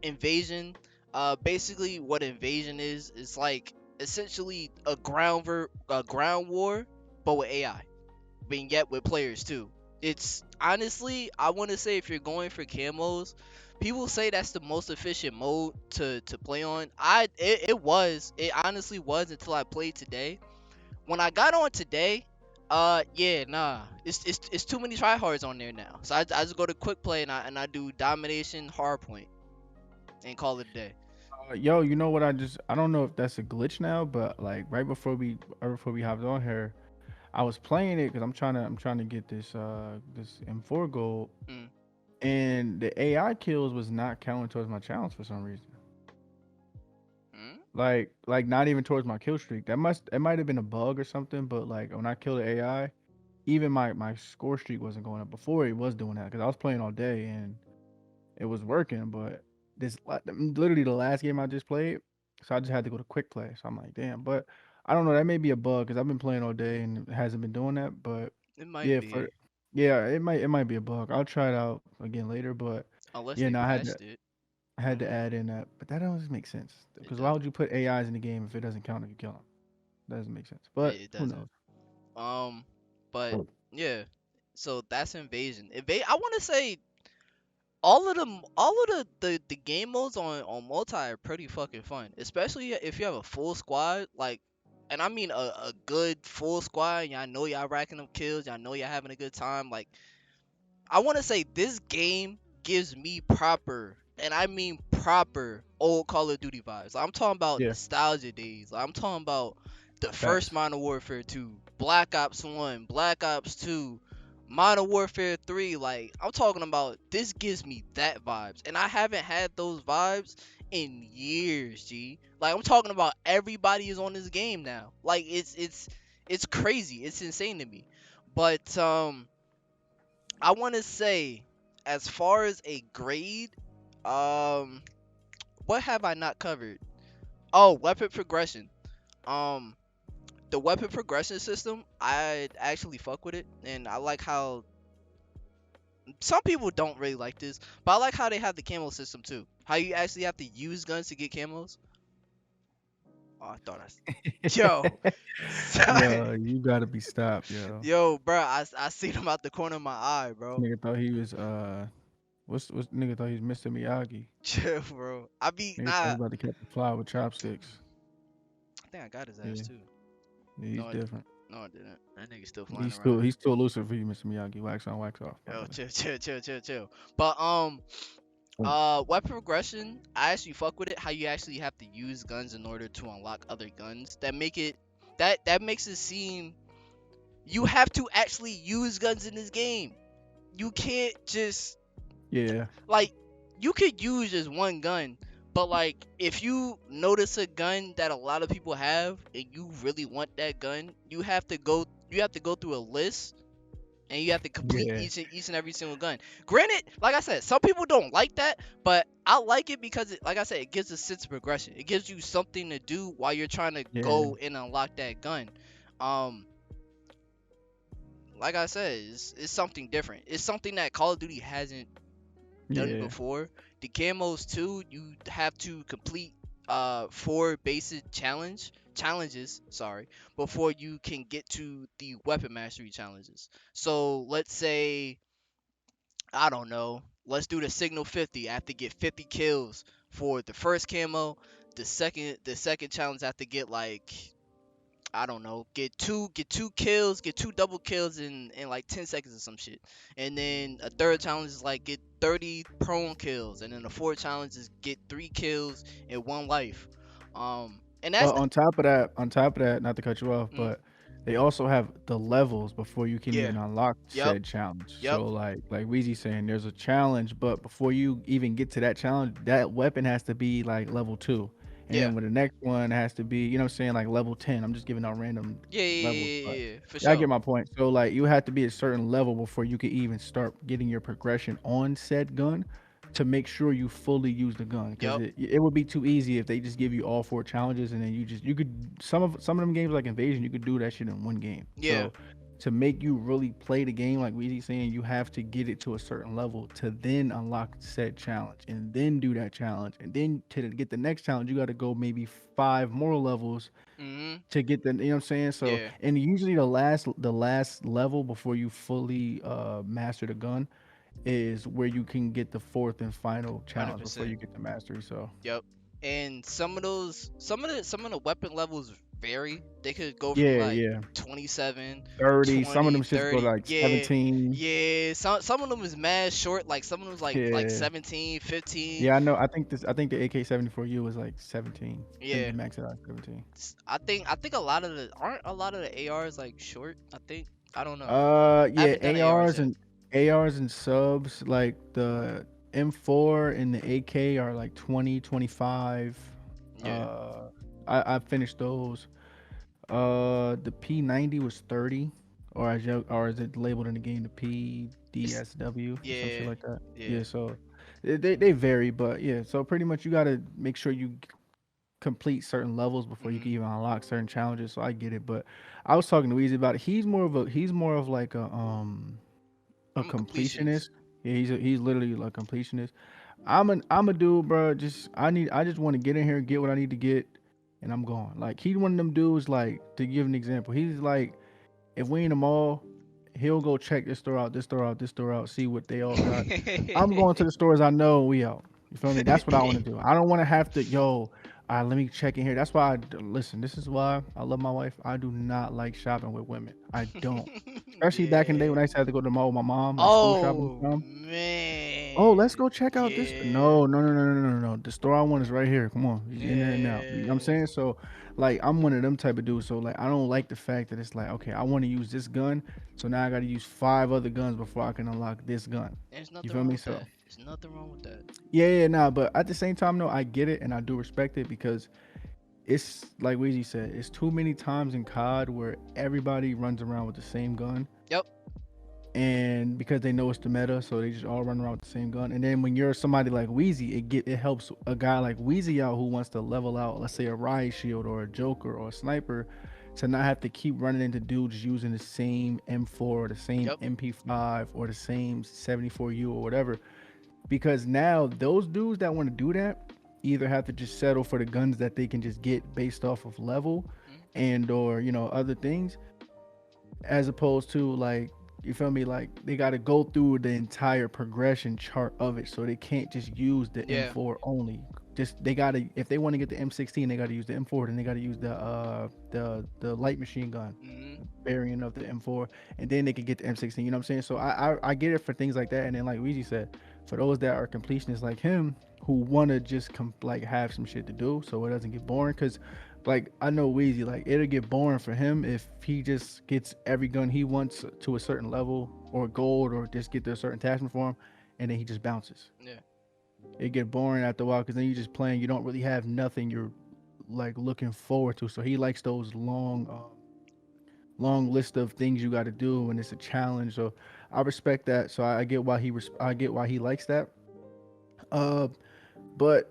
Invasion. Basically what invasion is like essentially a ground war, but with AI, being yet with players too. It's honestly, I want to say if you're going for camos, people say that's the most efficient mode to play on. It honestly was until I played today. When I got on today, yeah, nah, it's too many tryhards on there now. So I just go to quick play and I do domination hardpoint and call it a day. Yo, you know what? I don't know if that's a glitch now, but like right before we hopped on here, I was playing it because I'm trying to get this M4 gold, Mm, and the AI kills was not counting towards my challenge for some reason. mm, Like not even towards my kill streak. It might have been a bug or something, but like when I killed the AI, even my score streak wasn't going up. Before it was doing that because I was playing all day and it was working, but literally the last game I just played, so I just had to go to quick play. So I'm like, damn. But I don't know. That may be a bug because I've been playing all day and it hasn't been doing that. But it might yeah, for be, yeah, it might be a bug. I'll try it out again later. But unless yeah, they no, patched it. I I had don't to know. add in that. But that doesn't make sense It because why would doesn't. you put AIs in the game if it doesn't count if you kill them? That doesn't make sense. But It who doesn't. knows? Um, but yeah. So that's invasion. I want to say all of the game modes on multi are pretty fucking fun, especially if you have a full squad, like, and I mean a good full squad. And y'all know y'all racking up kills, y'all know y'all having a good time. Like, I want to say this game gives me proper, and I mean proper, old Call of Duty vibes. Like, I'm talking about Yeah, nostalgia days. Like, I'm talking about the first facts. Modern Warfare 2, Black Ops 1, Black Ops 2, Modern Warfare 3. Like, I'm talking about this gives me that vibes, and I haven't had those vibes in years, G. Like, I'm talking about everybody is on this game now. Like, it's crazy. It's insane to me. But I want to say, as far as a grade, um, what have I not covered? Oh, weapon progression. Um, the weapon progression system, I actually fuck with it, and I like how some people don't really like this, but I like how they have the camo system too. How you actually have to use guns to get camos. Oh, I thought yo, son, Yo, you gotta be stopped, yo. yo, bro, I seen him out the corner of my eye, This bro. nigga thought he was what's nigga thought he was Mr. Miyagi. Chill, bro. I be Nigga thought he nah. about to catch a fly with chopsticks. I think I got his ass Yeah, too. yeah, he's No, different. no, I didn't. That nigga still flying He's around. still he's still elusive for you, Mr. Miyagi. Wax on, wax off, my Yo, brother. chill, chill, chill, chill, chill. But weapon progression, I actually fuck with it. How you actually have to use guns in order to unlock other guns. That makes it seem you have to actually use guns in this game. You can't just Yeah, like you could use just one gun, but like if you notice a gun that a lot of people have and you really want that gun, you have to go through a list and you have to complete yeah, each and every single gun. Granted, like I said, some people don't like that, but I like it because like I said, it gives a sense of progression. It gives you something to do while you're trying to yeah, go and unlock that gun. Um, like I said, it's something different. It's something that Call of Duty hasn't done yeah, before. The camos too, you have to complete four basic challenges, sorry, before you can get to the weapon mastery challenges. So let's say, I don't know, let's do the signal 50. I have to get 50 kills for the first camo. The second challenge I have to get like, I don't know, get two kills, get two double kills in like 10 seconds or some shit. And then a third challenge is like get 30 prone kills, and then the fourth challenge is get 3 kills in one life. And that's But on top of that, not to cut you off, mm, but they also have the levels before you can yeah. even unlock Yep. said challenge. Yep. So like Weezy saying, there's a challenge, but before you even get to that challenge, that weapon has to be like level 2. And Yeah. then with the next one it has to be, you know what I'm saying, like level 10. I'm just giving out random Yeah, yeah, levels, yeah, but yeah, yeah, for yeah, I get sure. my point. So like you have to be a certain level before you can even start getting your progression on said gun to make sure you fully use the gun because Yep. it would be too easy if they just give you all four challenges and then you could some of them games like Invasion you could do that shit in one game. Yeah. So to make you really play the game, like Weezy saying, you have to get it to a certain level to then unlock said challenge and then do that challenge. And then to get the next challenge, you got to go maybe 5 more levels Mhm. to get the, you know what I'm saying? So, Yeah. and usually the last level before you fully master the gun is where you can get the fourth and final challenge before 100%. you get the mastery. So, Yep. And some of the weapon levels vary. They could go from yeah, like yeah. 27, 30, some of 20, them shits go 30. like Yeah. 17. Yeah. Some of them is mad short. Like some of them is like Yeah. 17, 15. Yeah, I know. I think the AK-74U was like 17. I think Yeah. you max it out at 17. I think a lot of the aren't a lot of the ARs like short. I think I don't know. I Yeah, haven't done ARs yet. ARs and subs like the M4 and the AK are like 20, 25. Yeah. Uh I finished those. The P90 was 30, or is it labeled in the game the It's PDSW or some shit yeah. like that? Yeah. Yeah, so they vary, but yeah, so pretty much you got to make sure you complete certain levels before you can Mhm. even unlock certain challenges. So I get it, but I was talking to Weezy about it. He's more of like a I'm a completionist. completionist. Yeah, he's literally like a completionist. I'm a dude, bro. I just want to get in here and get what I need to get, and I'm gone. Like he's one of them dudes. Like to give an example, he's like if we in the mall, he'll go check this store out, this store out, this store out, see what they all got. I'm going to the stores I know we out. You feel me? That's what I want to do. I don't want to have to, let me check in here. That's why listen, this is why I love my wife. I do not like shopping with women. I don't. Especially back in the day Yeah. when I used to have to go to the mall with my mom, like school shopping Oh and stuff. Oh, let's man. go check out this. Yeah. No, no, no, no, no, no, no, no. The store I want is right here. Come on, he's in there now. You know what I'm Yeah. saying? So, like, I'm one of them type of dudes. So, like, I don't like the fact that it's like, okay, I want to use this gun, so now I got to use 5 other guns before I can unlock this gun. There's You nothing feel wrong me? with So, that. There's nothing wrong with that. yeah, yeah, nah. But at the same time, though, I get it and I do respect it because it's like Weezy said, it's too many times in COD where everybody runs around with the same gun Yep. and because they know it's the meta, so they just all run around with the same gun. And then when you're somebody like Wheezy, it helps a guy like Wheezy out who wants to level out, let's say a riot shield or a Joker or a sniper, to not have to keep running into dudes using the same M4 or the same Yep. MP5 or the same 74U or whatever. Because now those dudes that want to do that either have to just settle for the guns that they can just get based off of level Mhm. and or other things, as opposed to like you feel me, like they got to go through the entire progression chart of it, so they can't just use the Yeah. M4 only. Just they got to, if they want to get the M16, they got to use the M4, and they got to use the light machine gun Mhm. variant of the M4, and then they could get the M16. You know what I'm saying? So I get it for things like that, and then like Weezy said, for those that are completionists like him who want to just like have some shit to do, so it doesn't get boring. Because like I know Weezy, like it'll get boring for him if he just gets every gun he wants to a certain level or gold or just get to a certain attachment for him, and then he just bounces. Yeah. It get boring after a while because then you just playing. You don't really have nothing you're like looking forward to. So he likes those long list of things you got to do and it's a challenge. So I respect that. So I get why I get why he likes that. Uh, but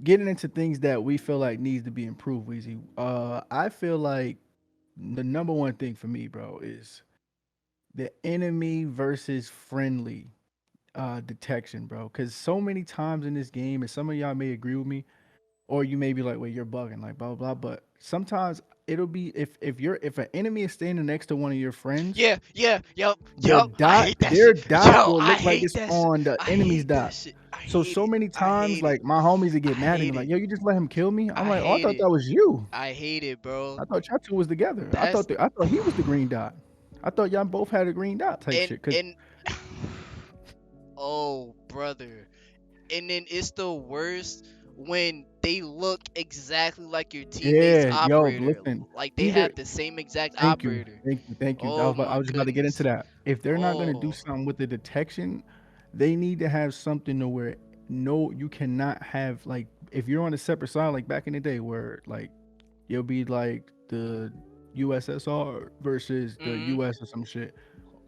getting into things that we feel like needs to be improved, Weezy. I feel like the number one thing for me, bro, is the enemy versus friendly detection, bro. Because so many times in this game, and some of y'all may agree with me, or you may be like, "Wait, you're bugging," like blah blah blah. But sometimes it'll be if an enemy is standing next to one of your friends, Yeah. Yeah. Yep. their Yep. I dot hate that their shit. dot Yo, will I look like hate it's that shit. on the I enemy's hate that dot. shit. I hate So it. many I times, hate it. like my homies would I get mad at me, hate like, it. "Yo, you just let him kill me." I'm I like, "Oh, I hate thought it. that was you. I hate it, bro. I thought y'all two was together. That's I thought he was the green dot. I thought y'all both had a green dot type and shit." Cause and oh brother. And then it's the worst when they look exactly like your teammate's yeah, yo, operator. listen, Like they either have the same exact thank you, operator. thank you, thank you. Oh I my was just about to get into goodness. that. If they're not gonna do Oh. something with the detection, they need to have something to where no, you cannot have like if you're on a separate side, like back in the day where like you'll be like the USSR versus the Mhm. US or some shit.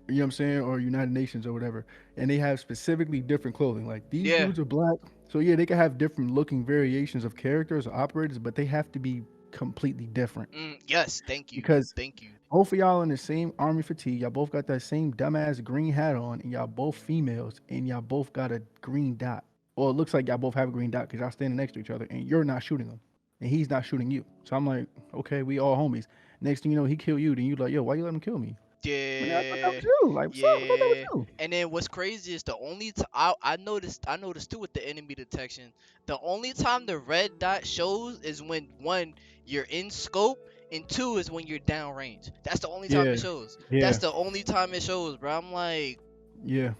You know what I'm saying? Or United Nations or whatever. And they have specifically different clothing. Like these Yeah. dudes are black. So yeah, they can have different looking variations of characters or operators, but they have to be completely different Yes, thank you, because thank you. both of y'all in the same army fatigue. Y'all both got that same dumbass green hat on, and y'all both females, and y'all both got a green dot. Well, it looks like y'all both have a green dot because y'all standing next to each other, and you're not shooting him, and he's not shooting you. So I'm like, okay, we all homies. Next thing you know, he kill you. Then you like, yo, why you let him kill me? Man, I thought that Yeah, was you. Like, what's up? I thought that was yeah. you. And then what's crazy is the only I noticed too with the enemy detection. The only time the red dot shows is when one you're in scope and two is when you're downrange. That's the only time Yeah, it shows. That's yeah, the only time it shows, bro. I'm like, yeah,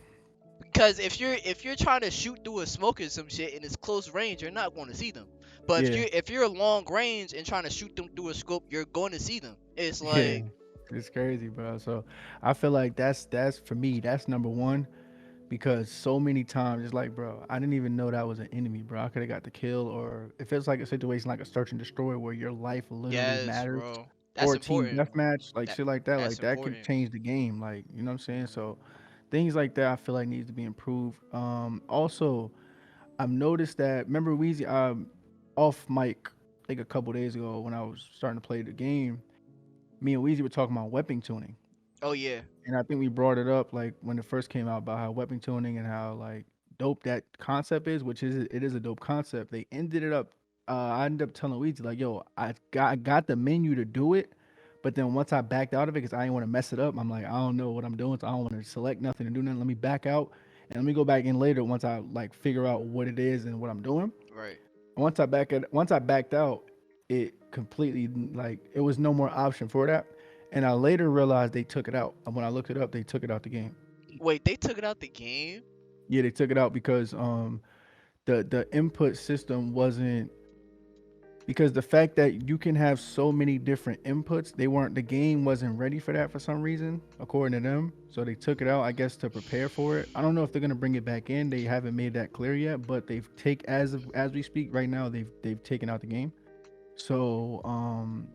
because if you're trying to shoot through a smoke or some shit and it's close range, you're not going to see them. But if yeah, you're long range and trying to shoot them through a scope, you're going to see them. It's yeah. like, It's crazy, bro. So I feel like that's for me. That's number one because so many times it's like, bro, I didn't even know that was an enemy, bro. I could have got the kill, or if it's like a situation like a search and destroy where your life literally yes, matters, bro. That's or a team important. deathmatch, like That shit like that, that's like that could important. change the game, like you know what I'm saying. So things like that, I feel like needs to be improved. Also, I've noticed that. Remember, Weezy, off mic like a couple days ago when I was starting to play the game, me and Weezy were talking about weapon tuning. Oh yeah. And I think we brought it up like when it first came out about how weapon tuning and how like dope that concept is, which is it is a dope concept. They ended it up. I ended up telling Luigi like, "Yo, I got the menu to do it, but then once I backed out of it because I didn't want to mess it up, I'm like, I don't know what I'm doing, so I don't want to select nothing and do nothing. Let me back out and let me go back in later once I like figure out what it is and what I'm doing. Right. Once I backed out, it completely like it was no more option for that. And I later realized they took it out. And when I looked it up, they took it out the game. Wait, they took it out the game? Yeah, they took it out because the input system wasn't because the fact that you can have so many different inputs, they weren't the game wasn't ready for that for some reason, according to them. So they took it out, I guess, to prepare for it. I don't know if they're gonna bring it back in. They haven't made that clear yet, but they've take as we speak right now, they've taken out the game. So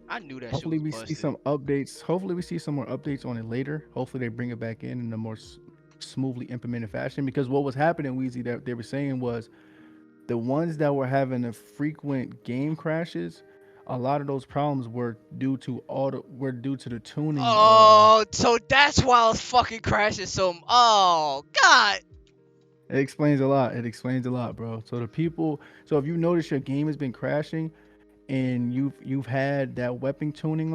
I knew that shit hopefully was we see busted. some updates. Hopefully we see some more updates on it later. Hopefully they bring it back in a more smoothly implemented fashion. Because what was happening, Weezy, that they were saying was the ones that were having the frequent game crashes. A lot of those problems were due to the tuning. Oh, so that's why I was fucking crashing so. Oh God. It explains a lot. It explains a lot, bro. So the people. So if you notice your game has been crashing, and you've had that weapon tuning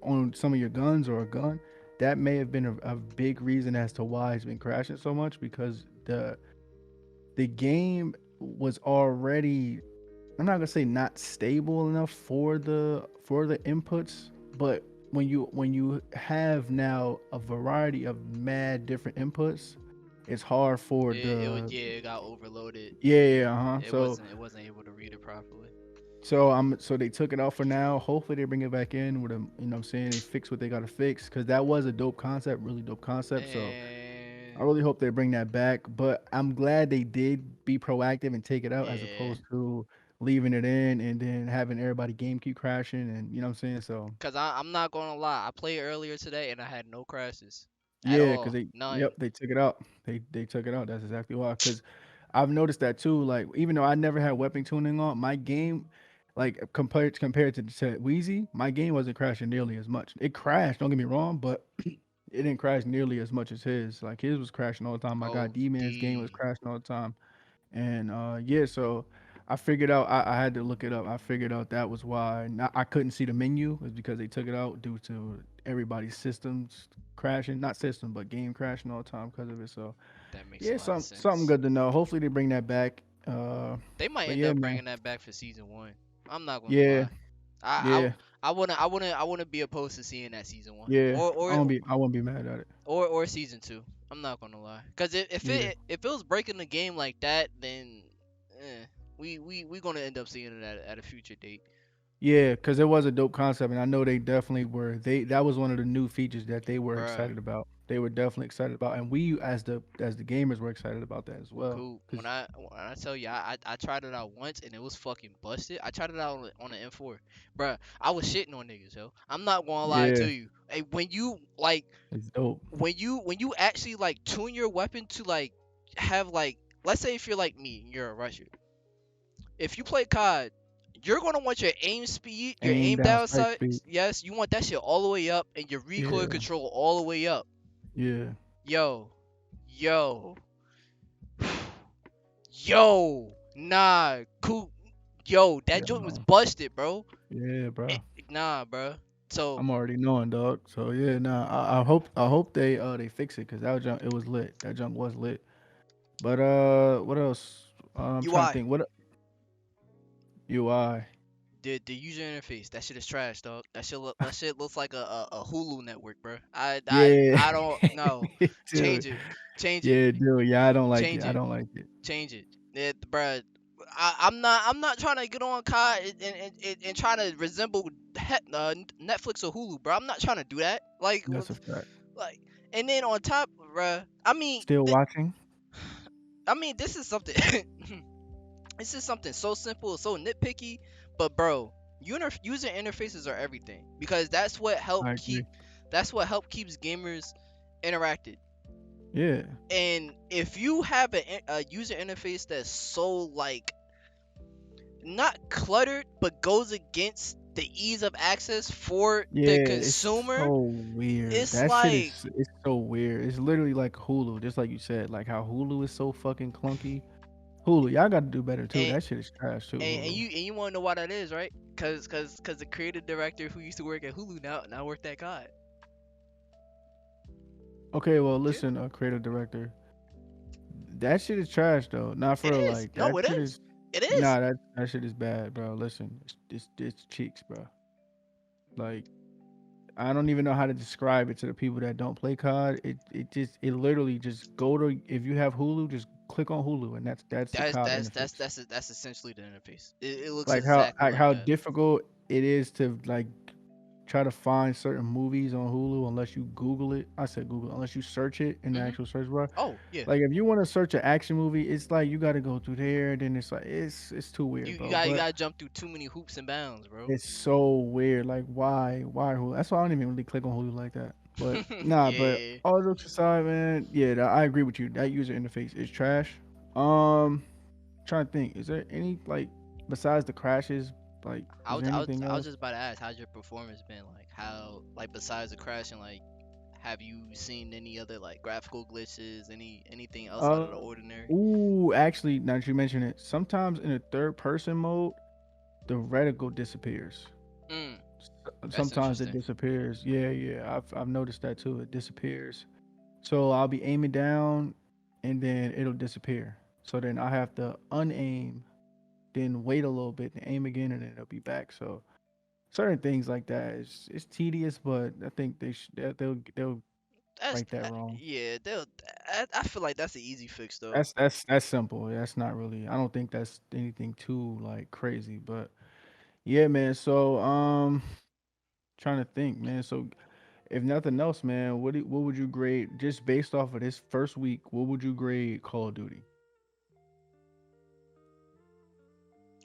on some of your guns or a gun, that may have been a big reason as to why it's been crashing so much because the game was already, I'm not gonna say not stable enough for the inputs, but when you have now a variety of mad different inputs, it's hard for It was the yeah. It got overloaded. yeah, yeah, uh-huh. It So wasn't able to read it properly. so they took it out for now. Hopefully they bring it back in with a, you know what I'm saying, they fix what they gotta fix. Cause that was a dope concept, really dope concept. So I And really hope they bring that back. But I'm glad they did be proactive and take it out as yeah, opposed to leaving it in and then having everybody game keep crashing and you know what I'm saying? So cause I'm not gonna lie. I played earlier today and I had no crashes at yeah, because all. they None. yep, they took it out. They took it out. That's exactly why. Because I've noticed that too. Like even though I never had weapon tuning on, my game, like compared to Wheezy, my game wasn't crashing nearly as much. It crashed. Don't get me wrong, but it didn't crash nearly as much as his. Like his was crashing all the time. My guy Oh D Man's game was D. crashing all the time. And yeah, so I figured out. I had to look it up. I figured out that was why I couldn't see the menu. Was because they took it out due to everybody's systems crashing, not system, but game crashing all the time because of it. So That makes a yeah, lot of something sense. good to know. Hopefully they bring that back. They might But end yeah, up man. bringing that back for season 1. I'm not gonna Yeah, lie. I yeah, I wouldn't be opposed to seeing that season 1 yeah. or I won't be mad at it. or season 2. I'm not gonna lie. Cause Yeah. if it was breaking the game like that, then eh, we gonna end up seeing it at a future date, Yeah, because it was a dope concept, and I know they definitely were. They that was one of the new features that they were bruh. excited about. They were definitely excited about, and we as the gamers were excited about that as well. Cool. Cause When I tell you I tried it out once and it was fucking busted. I tried it out on the M4, bruh. I was shitting on niggas, yo. I'm not gonna lie yeah, to you. Hey, when you like it's dope. when you actually like tune your weapon to like have like, let's say if you're like me and you're a rusher, if you play COD, You're gonna want your aim speed, your Aim aim down, down sight sight. speed. Yes, you want that shit all the way up, and your recoil Yeah, control all the way up. yeah, Yo, yo, nah, cool. Yo, that yeah, joint was no, busted, bro. yeah, Eh, bro. Nah, bro. So I'm already knowing, dog. So yeah, nah. I hope they fix it because that junk it was lit. That junk was lit. But what else? I'm trying to UI, think. What UI? the user interface, that shit is trash, dog. That shit looks like a Hulu network, bro. Yeah, I don't know. dude. Change it, change it, Yeah, dude. Yeah, I don't like it. change I it, don't like it. change it. Bruh. I'm not trying to get on COD and trying to resemble Netflix or Hulu, bro. I'm not trying to do that. That's a fact. Like, and then on top, bruh. Still watching? I mean, this is something. This is something so simple, so nitpicky, but bro, user interfaces are everything because I agree. that's what help keeps gamers interacted. Yeah, And if you have a user interface that's so like not cluttered but goes against the ease of access for yeah. the It's consumer, so weird. it's That shit like is. It's so weird. It's literally like Hulu, just like you said. Like how Hulu is so fucking clunky. Hulu, y'all got to do better too. and That shit is trash too. Hulu. and you want to know why that is, right? Cause the creative director who used to work at Hulu now worked at God. Okay, well, Yeah, listen, creative director. That shit is trash though. Not it for real, is. like that No, it shit is. is. It is. Nah, that shit is bad, bro. Listen, it's cheeks, bro. Like I don't even know how to describe it to the people that don't play COD. It literally just go to if you have Hulu, just click on Hulu, and that's the COD interface. That's essentially the interface. It looks Like exactly like how that. difficult it is to like try to find certain movies on Hulu unless you Google it. I said Google unless you search it in the Hmm. actual search bar. Oh yeah. Like if you want to search an action movie, it's like you got to go through there. Then it's like it's too weird, bro. You But gotta jump through too many hoops and bounds, bro. it's so weird. Like why Hulu? That's why I don't even really click on Hulu like that. But nah, but Yeah. all jokes aside, man, yeah, I agree with you. That user interface is trash. Um, trying to think, is there any like besides the crashes? Like, is there anything I was else? just about to ask, how's your performance been? Like, how, like, besides the crash and like, have you seen any other like graphical glitches, anything else out Uh, of the ordinary? actually, now that you mention it, sometimes in a third person mode, the reticle disappears. Mm, that's Sometimes it interesting. disappears. Yeah, yeah, I've noticed that too. It disappears. So I'll be aiming down, and then it'll disappear. So then I have to unaim, then wait a little bit, and aim again, and then it'll be back. So certain things like that, it's tedious, but I think they'll That's right that wrong. yeah. I feel like that's an easy fix though. That's simple. That's not really. I don't think that's anything too like crazy, but yeah, man. So trying to think, man. So if nothing else, man, what would you grade just based off of this first week? What would you grade Call of Duty?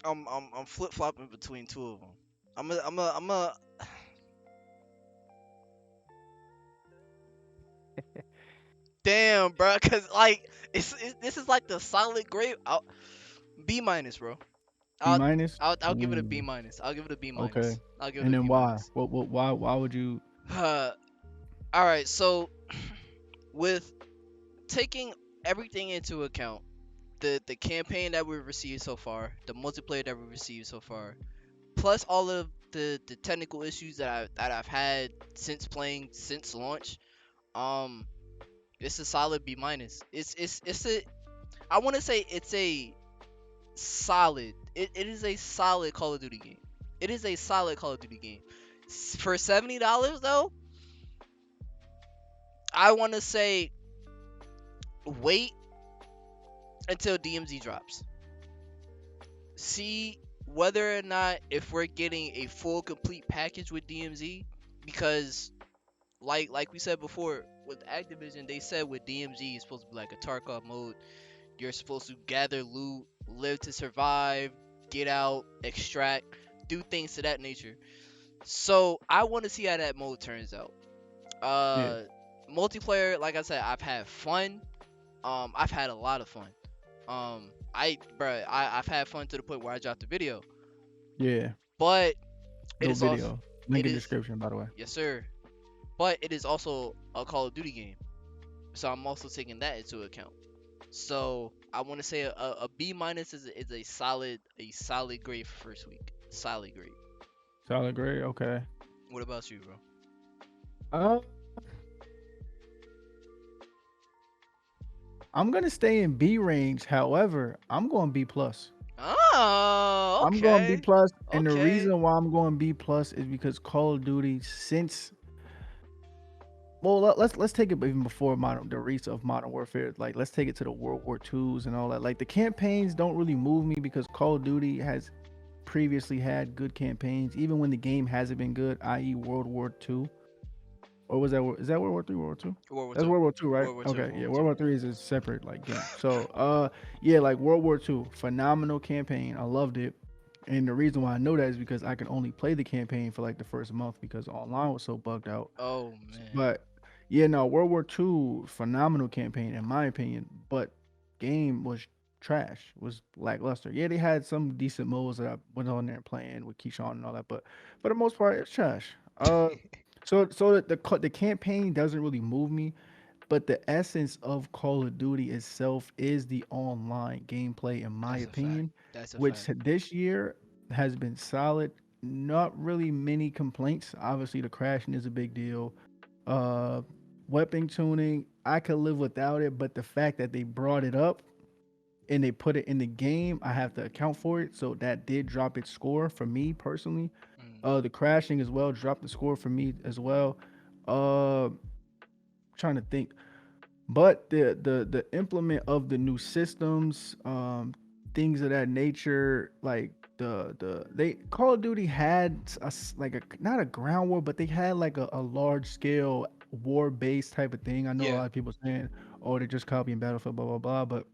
I'm flip flopping between two of them. I'm a damn, bro. Cause like this is like the solid grade. B minus, bro. B I'll minus. I'll give it a B Ooh, minus. I'll give it a B okay. minus. I'll give it And a then B why? minus. Why would you? All right. So with taking everything into account, the campaign that we've received so far, the multiplayer that we've received so far, plus all of the technical issues that I've had since playing since launch, um, it's a solid B minus. It's a I want to say it's a solid. It is a solid Call of Duty game. It is a solid Call of Duty game. For $70 though, I want to say wait until DMZ drops. See whether or not if we're getting a full complete package with DMZ, because like we said before with Activision, they said with DMZ it's supposed to be like a Tarkov mode. You're supposed to gather loot, live to survive, get out, extract, do things to that nature. So I want to see how that mode turns out. Yeah, Uh, multiplayer, like I said, I've had fun. I've had a lot of fun. I've had fun to the point where I dropped the video. Yeah. But it No is also video. Link it in is description, by the way. yes sir. But it is also a Call of Duty game, so I'm also taking that into account. So I want to say a B minus is a solid grade for first week. Solid grade. Solid grade. Okay. What about you, bro? Uh, I'm gonna stay in B range. However, I'm going B plus. Oh, I'm going B okay, plus, and the okay. reason why I'm going B plus is because Call of Duty since let's take it even before the release of Modern Warfare. Like let's take it to the World War Twos and all that. Like the campaigns don't really move me because Call of Duty has previously had good campaigns, even when the game hasn't been good, i.e. World War Two. Or was that is that World War Three, World War Two? World War That's Two. World War Two, right? World War Two. Okay, World yeah. War World Two. War Three is a separate like game. So yeah, like World War Two, phenomenal campaign. I loved it. And the reason why I know that is because I could only play the campaign for like the first month because online was so bugged out. Oh man. But yeah, no, World War Two, phenomenal campaign in my opinion. But game was trash, was lackluster. Yeah, they had some decent modes that I went on there playing with Keyshawn and all that, but for the most part, it's trash. So the campaign doesn't really move me, but the essence of Call of Duty itself is the online gameplay, in my That's a fact. opinion, That's a which fact. this year has been solid. Not really many complaints. Obviously, the crashing is a big deal. Uh, Weapon tuning, I could live without it, but the fact that they brought it up and they put it in the game, I have to account for it. So that did drop its score for me personally. Mm. The crashing as well dropped the score for me as well. Uh, Trying to think, but the implement of the new systems, things of that nature, like the they Call of Duty had like a not a ground war, but they had like a large scale war based type of thing. I know a Yeah, lot of people saying, oh, they're just copying Battlefield, blah blah blah, but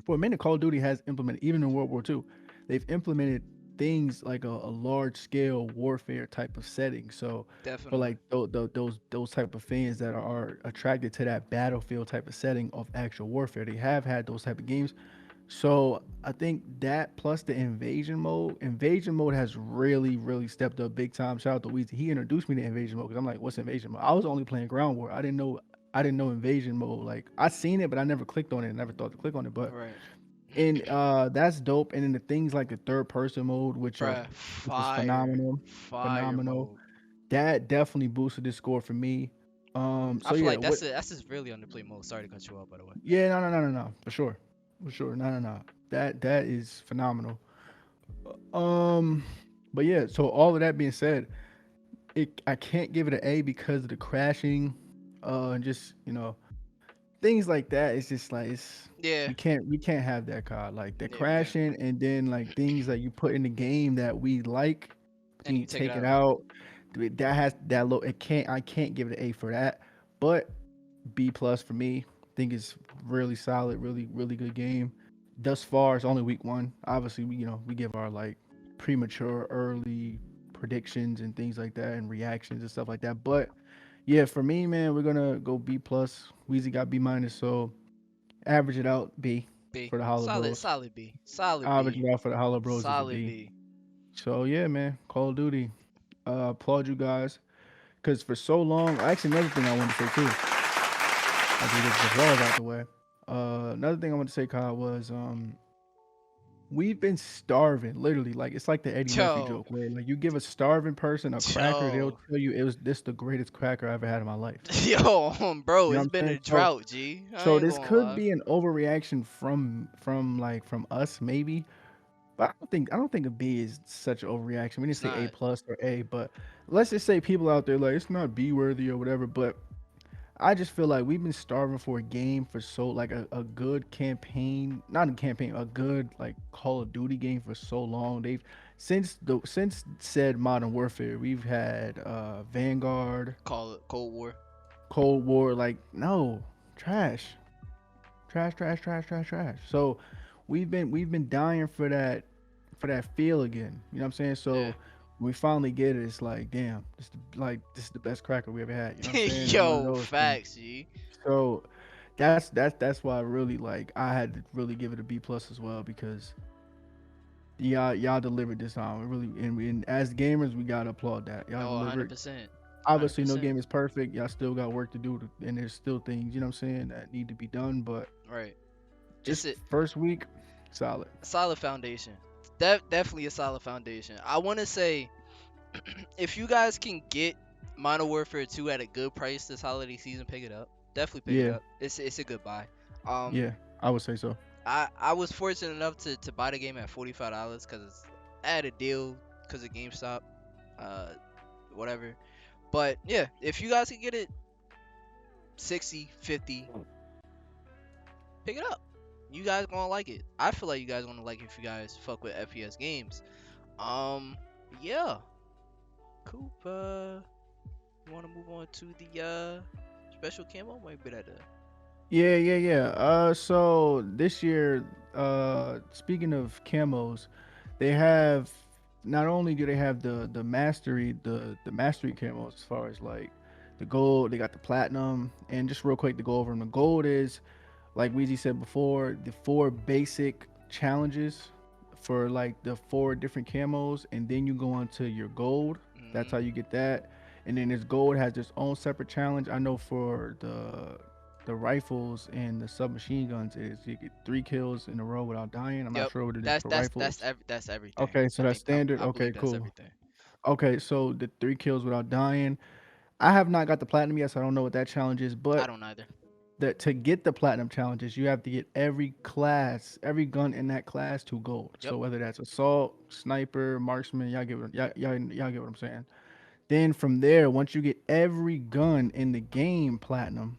for a minute, Call of Duty has implemented, even in World War II, they've implemented things like a large scale warfare type of setting. So for definitely. like those type of fans that are attracted to that battlefield type of setting of actual warfare, they have had those type of games. So I think that plus the invasion mode has really stepped up big time. Shout out to Weezy. He introduced me to invasion mode because I'm like, what's invasion mode? I was only playing ground war. I didn't know invasion mode. Like I seen it, but I never clicked on it. I never thought to click on it. But Right. and that's dope. And then the things like the third person mode, Bruh, which is fire. phenomenal, Fire phenomenal. mode. That definitely boosted the score for me. I So feel yeah, like what? that's a really underplayed mode. Sorry to cut you off, by the way. Yeah, no, for sure, no. That is phenomenal. Um, but yeah, so all of that being said, I can't give it an A because of the crashing, and just things like that. It's just like Yeah, we can't have that card like the yeah, we can. crashing and then like things that you put in the game that we like, And then you you take it take it out. out. That has that low. I can't give it an A for that, but B plus for me. Think it's really solid, really good game. Thus far, it's only week one. Obviously, we give our like premature early predictions and things like that and reactions and stuff like that. But yeah, for me, man, we're gonna go B plus. Weezy got B minus, so average it out B B. for the Hollow Solid, Bros. solid B. Solid Average B. it out for the Hollow Bros is a Solid B. B. So yeah, man, Call of Duty. Applaud you guys because for so long. Actually, another thing I wanted to say too. I did this before out the way. Another thing I want to say, Kyle, was we've been starving, literally. Like it's like the Eddie Murphy Yo. joke where like you give a starving person a cracker, they'll Yo. tell you it was this the greatest cracker I ever had in my life. Yo, bro, You know what it's I'm been saying? a So drought, G. I so ain't this gonna could lie. be an overreaction from us maybe, but I don't think a B is such an overreaction. We didn't It's say A not. plus or A, but let's just say people out there like it's not B worthy or whatever. But I just feel like we've been starving for a game for so like a good campaign, not a campaign, a good like Call of Duty game for so long. They've since said Modern Warfare, we've had Vanguard, Call it Cold War. Cold War. Like no, trash, trash. So we've been dying for that feel again. You know what I'm saying? Yeah. So when we finally get it, it's like damn, this is the best cracker we ever had. You know what I'm saying? It's one of Yo, those things. facts, G. So that's why I really like I had to really give it a B plus as well because y'all delivered this time. Really, and as gamers, we gotta applaud that. Y'all Oh, delivered. 100%. Obviously, no 100%. game is perfect. Y'all still got work to do, and there's still things, you know what I'm saying, that need to be done. But Right. It's just first week, solid. a solid foundation. Definitely a solid foundation. I want to say if you guys can get Modern Warfare 2 at a good price this holiday season, pick it up. Definitely pick it Yeah, up. It's a good buy. Um, yeah, I would say so. I was fortunate enough to buy the game at $45 because I had a deal because of GameStop, uh, whatever. But yeah, if you guys can get it 60, 50, pick it up. You guys gonna like it. I feel like you guys gonna like it if you guys fuck with FPS games. Um, yeah, cool. You wanna move on to the special camo? Maybe that. Yeah, yeah, yeah. So this year, speaking of camos, they have not only do they have the mastery camos as far as like the gold, they got the platinum, and just real quick to go over them. The gold is like Weezy said before, the four basic challenges for like the four different camos, and then you go on to your gold. That's Mm-hmm. how you get that. And then this gold has its own separate challenge. I know for the rifles and the submachine guns is you get 3 kills in a row without dying. I'm not Yep. sure what it is That's for that's that's rifles. that's everything. Okay, so I that's think standard. I Okay, believe that's cool. everything. Okay, so the 3 kills without dying. I have not got the platinum yet, so I don't know what that challenge is. I But don't either. that to get the platinum challenges, you have to get every class, every gun in that class to gold. Yep. So whether that's assault, sniper, marksman, y'all get what I'm saying. Then from there, once you get every gun in the game platinum,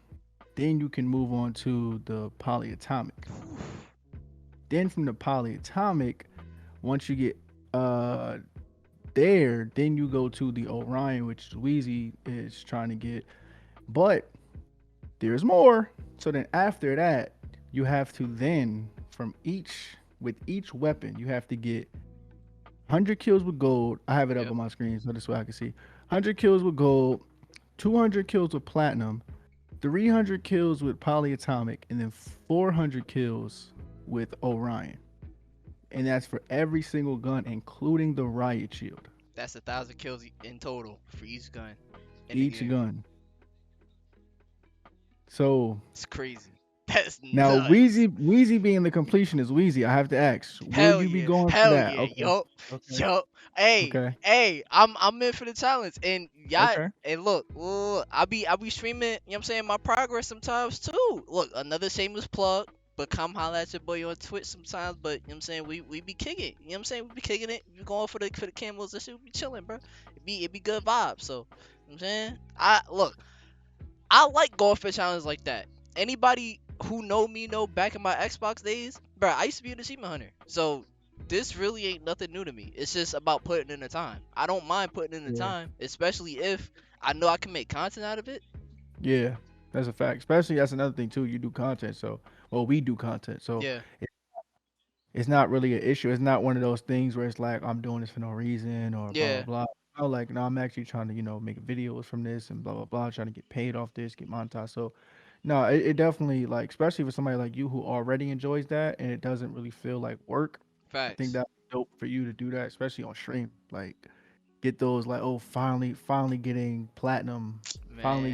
then you can move on to the polyatomic. Then from the polyatomic, once you get uh there, then you go to the Orion, which Weezy is trying to get. But there's more. So then after that, you have to then from each with each weapon, you have to get 100 kills with gold. I have it up Yep. on my screen so this way I can see. 100 kills with gold, 200 kills with platinum, 300 kills with polyatomic, and then 400 kills with Orion. And that's for every single gun, including the riot shield. That's 1,000 kills in total for each gun in the Each game. gun. So It's crazy. That's now nuts. Wheezy being the completion is Wheezy. I have to ask, will Hell you be yeah. going for Hell that? yeah. Okay. Yup. Okay. Yup. Hey, Okay. hey, I'm in for the challenge. And y'all Okay. and look, I be streaming, you know what I'm saying, my progress sometimes too. Look, another shameless plug. But come holla at your boy on Twitch sometimes. But you know what I'm saying, we be kicking. You know what I'm saying? We be kicking it. We going for the camos. That shit, we be chilling, bro. It be good vibes. So you know what I'm saying? I like going for challenges like that. Anybody who know me know back in my Xbox days, bro, I used to be an achievement hunter. So this really ain't nothing new to me. It's just about putting in the time. I don't mind putting in the Yeah. time, especially if I know I can make content out of it. Yeah. That's a fact. Especially that's another thing too. You do content, so well we do content, so Yeah, it's not really an issue. It's not one of those things where it's like I'm doing this for no reason or blah blah yeah, blah. No, like no, I'm actually trying to make videos from this and blah blah blah, trying to get paid off this, get monetized. So no, it definitely like especially for somebody like you who already enjoys that and it doesn't really feel like work. I think facts, that's dope for you to do that, especially on stream. Like get those like oh finally getting platinum, man. finally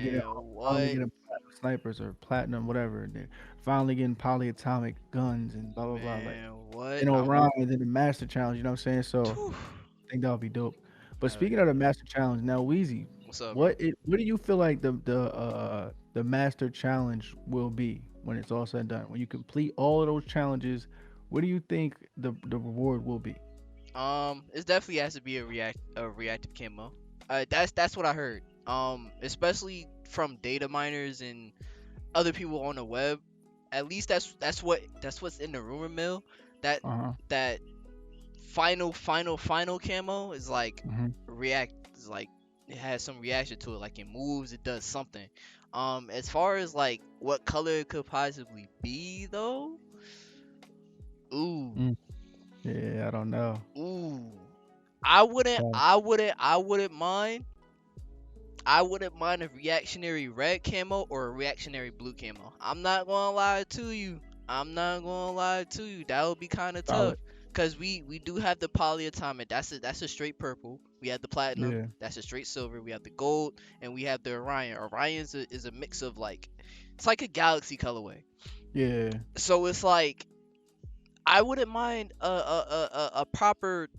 What, getting platinum snipers or platinum whatever, and then finally getting polyatomic guns and blah blah blah. Like man? What? and I'm. Orion and then the Master Challenge. You know what I'm saying? So Whew. I think that would be dope. But Hell speaking of yeah. the Master Challenge, now Wheezy, What's up, bro? what do you feel like the Master Challenge will be when it's all said and done? When you complete all of those challenges, what do you think the reward will be? It definitely has to be a reactive camo. That's what I heard. Especially from data miners and other people on the web. At least that's what's in the rumor mill. That Uh huh. that final camo is like Hmm. react is like it has some reaction to it. Like it moves, it does something. As far as like what color it could possibly be though, ooh, Mm. Yeah, I don't know. ooh. I wouldn't, So, I wouldn't, I wouldn't mind. I wouldn't mind a reactionary red camo or a reactionary blue camo. I'm not gonna lie to you. I'm not gonna lie to you. That would be kind of tough. solid. Cause we do have the polyatomic. That's a straight purple. We have the platinum. Yeah, That's a straight silver. We have the gold, and we have the Orion. Orion is a mix of like, it's like a galaxy colorway. yeah. So it's like I wouldn't mind a proper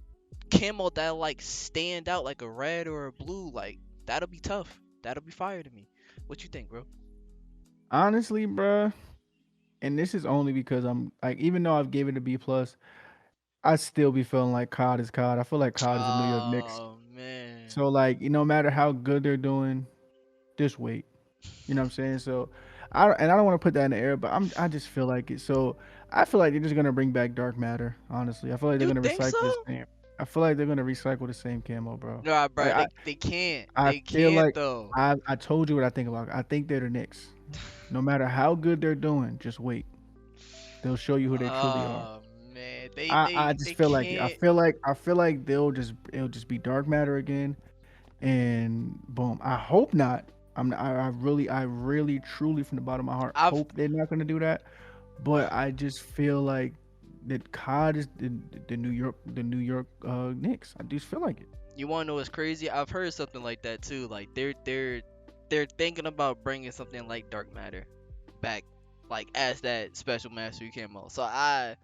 camo that like stand out like a red or a blue. Like that'll be tough. That'll be fire to me. What you think, bro? Honestly, bruh, and this is only because I'm like, even though I've given it a B plus, I still be feeling like COD is COD. I feel like COD is the New York Knicks. Oh man. So like, no matter how good they're doing, just wait. You know what I'm saying? So, I don't want to put that in the air, but I just feel like it. So I feel like they're just gonna bring back dark matter. Honestly, I feel like they're You gonna think recycle the so? same. I feel like they're gonna recycle the same camo, bro. Nah, Like bro. They can't. I They feel can't like though. I told you what I think about. I think they're the Knicks. No matter how good they're doing, just wait. They'll show you who they truly are. Oh man. They I they just they feel like it. can't. I feel like it'll just be dark matter again, and boom. I hope not. I really, truly, from the bottom of my heart, I've hope they're not gonna do that. But I just feel like that COD is the New York Knicks. I just feel like it. You want to know what's crazy? I've heard something like that too. Like they're thinking about bringing something like dark matter back, like as that special mastery camo. So I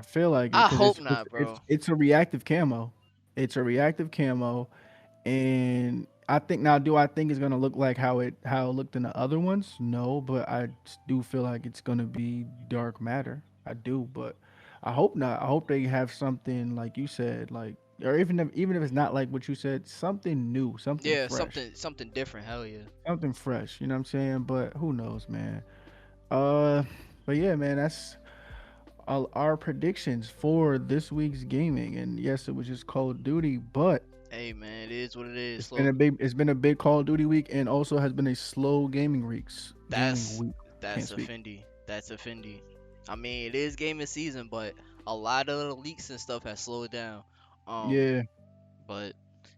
feel like it I because hope not, bro. it's a reactive camo. It's a reactive camo, and I think now, do I think it's gonna look like how it looked in the other ones? No, but do feel like it's gonna be dark matter. I do, but I hope not. I hope they have something like you said, like, or even if it's not like what you said, something new, something Yeah, fresh, something different. Hell yeah. something fresh. You know what I'm saying? But who knows, man? Uh, but yeah, man, that's all our predictions for this week's gaming. And yes, it was just Call of Duty, but Hey man, it is what it is. Slow. it's been a big Call of Duty week, and also has been a slow gaming That's week. Can't that's a speak. Fendi. That's a Fendi. I mean, it is gaming season, but a lot of the leaks and stuff has slowed down. Um, Yeah, but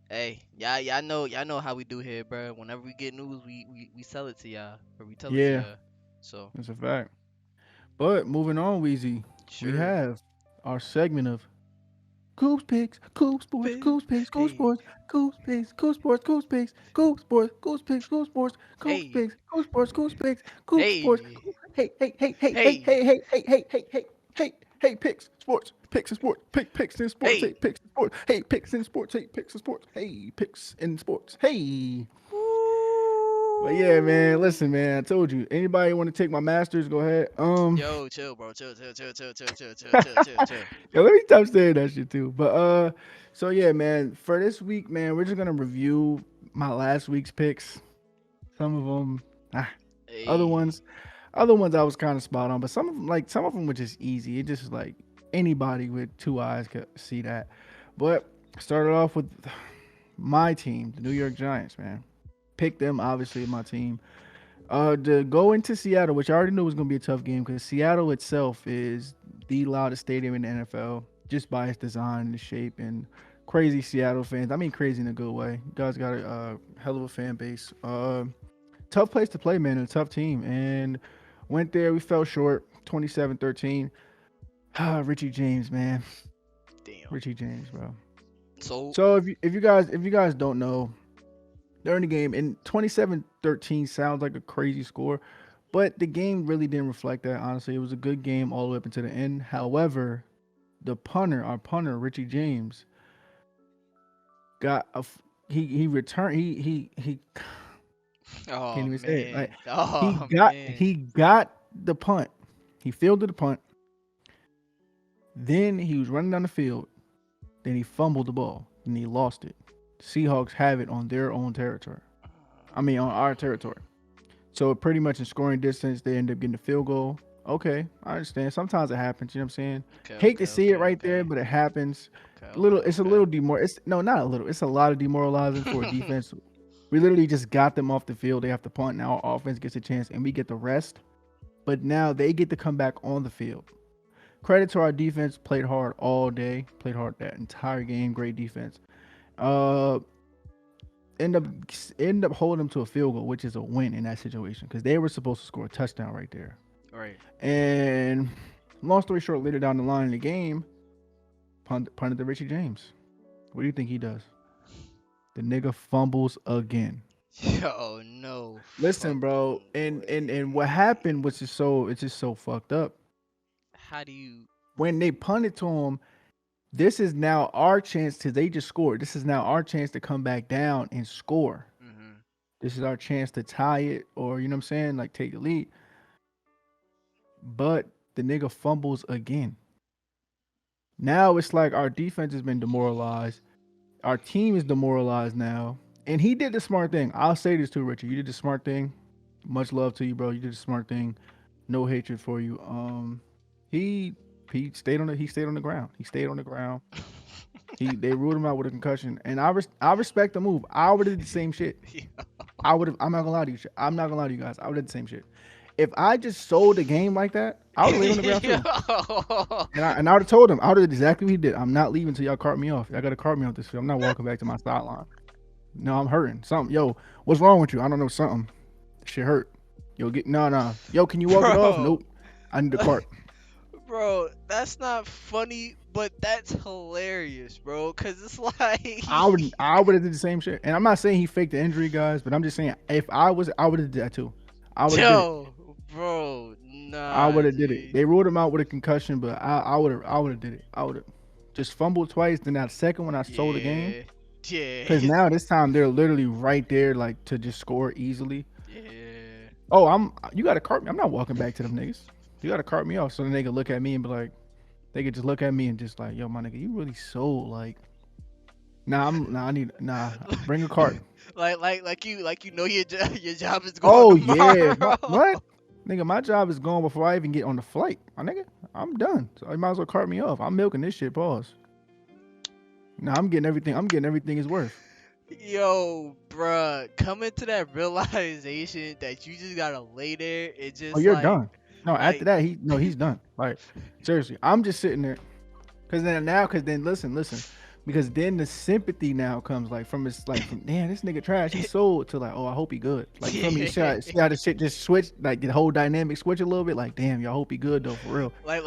hey, y'all know how we do here, bro. Whenever we get news, we sell it to y'all or we tell it to yeah, y'all. So that's a fact. But moving on, Weezy, we sure. have our segment of Coops Picks, Coops Sports, Big. Coops Picks, Coops Hey, Sports, Coops Picks, Coops Sports, Coops Picks, Coops Sports, Coops Picks, Coops Sports, Coops hey, Picks, Coops Sports, Coops Picks, Coops Sports. hey, Hey, hey, hey, hey, hey, hey, hey, hey, hey, hey, hey, hey, hey, hey, picks, sports, picks and sports, picks and sports, hey, hey. picks and sports, hey, picks and sports, hey, picks and sports, hey, picks and sports, hey. But yeah, man, Ooh. listen, man, I told you. Anybody want to take my masters? Go ahead. Yo, chill, bro. Chill, chill, chill, chill, chill, chill, chill, chill, chill, chill. Yo, let me stop saying that shit too. But so yeah, man, for this week, man, we're just gonna review my last week's picks. Some of them, ah, other Hey. ones, other ones I was kind of spot on, but some of them were just easy. It just like anybody with two eyes could see that. But started off with my team, the New York Giants, man. Picked them, obviously, my team. To go into Seattle, which I already knew was going to be a tough game because Seattle itself is the loudest stadium in the NFL just by its design and the shape and crazy Seattle fans. I mean, crazy in a good way. You guys got a hell of a fan base. Tough place to play, man, and a tough team. And went there. We fell short, 27-13. Richie James, man. Damn. Richie James, bro. So, So if you guys don't know, during the game, and 27-13 sounds like a crazy score, but the game really didn't reflect that. Honestly, it was a good game all the way up until the end. However, our punter, Richie James, got he returned he can't oh even say it. Like man. Oh man. he got the punt. He fielded the punt. Then he was running down the field. Then he fumbled the ball and he lost it. Seahawks have it on their own territory. I mean, on our territory. So pretty much in scoring distance, they end up getting a field goal. Okay, I understand. Sometimes it happens. You know what I'm saying? Okay, Hate okay, to see it okay, right there, okay. but it happens. Okay, okay, It's a okay. little It's no, not a little. It's a lot of demoralizing for a defense. We literally just got them off the field. They have to punt. Now our offense gets a chance, and we get the rest. But now they get to come back on the field. Credit to our defense. Played hard all day. Played hard that entire game. Great defense. Uh, end up end up holding them to a field goal, which is a win in that situation because they were supposed to score a touchdown right there. Right. And long story short, later down the line in the game, punted to Richie James. What do you think he does? The nigga fumbles again. Yo, no Listen, bro, fucking and what way. happened was just so it's just so fucked up. How do you? When they punted to him, this is now our chance to they just scored. This is now our chance to come back down and score. Hmm. This is our chance to tie it or you know what I'm saying, like take the lead. But the nigga fumbles again. Now it's like our defense has been demoralized. Our team is demoralized now. And he did the smart thing. I'll say this too, Richard. You did the smart thing. Much love to you, bro. You did the smart thing. No hatred for you. He he stayed on the ground. He stayed on the ground. They ruled him out with a concussion, and I respect the move. I would have did the same shit. I would have. I'm not gonna lie to you. I'm not gonna lie to you guys. I would have did the same shit. If I just sold the game like that, I would have laid on the ground Yo. too. And I would have told him. I would have did exactly what he did. I'm not leaving until y'all cart me off. Y'all got to cart me off this field. I'm not walking back to my sideline. No, I'm hurting. Something. Yo, what's wrong with you? I don't know. Something. Shit hurt. Yo, get no. Yo, can you walk it off? Bro. Nope. I need the cart. Bro, that's not funny, but that's hilarious, bro. Cause it's like, I would have did the same shit. And I'm not saying he faked the injury, guys, but I'm just saying if I would have did that too. I would have did it. yo, bro, I nah, would have did it. G. They ruled him out with a concussion, but I would have did it. I would have just fumbled twice. Then that second one I sold the game. Yeah, yeah, Cause now this time they're literally right there, like to just score easily. yeah. Oh, you got to cart me. I'm not walking back to them niggas. You got to cart me off so then they could look at me and be like, they could just look at me and just like, yo, my nigga, you really sold like. I need bring a cart. like you know your job is going Oh yeah, tomorrow. what? Nigga, my job is gone before I even get on the flight. My nigga, I'm done. So you might as well cart me off. I'm milking this shit. Pause. Nah, I'm getting everything. I'm getting everything is worth. Yo, bruh, coming to that realization that you just gotta lay there and Oh, just you're done. No, after like, that, he's done. Like, seriously, I'm just sitting there. Cause then listen, because then the sympathy now comes like from his like from damn this nigga trash he sold to like oh I hope he good like you feel me yeah, see how the shit just switch like the whole dynamic switch a little bit like damn y'all hope he good though for real like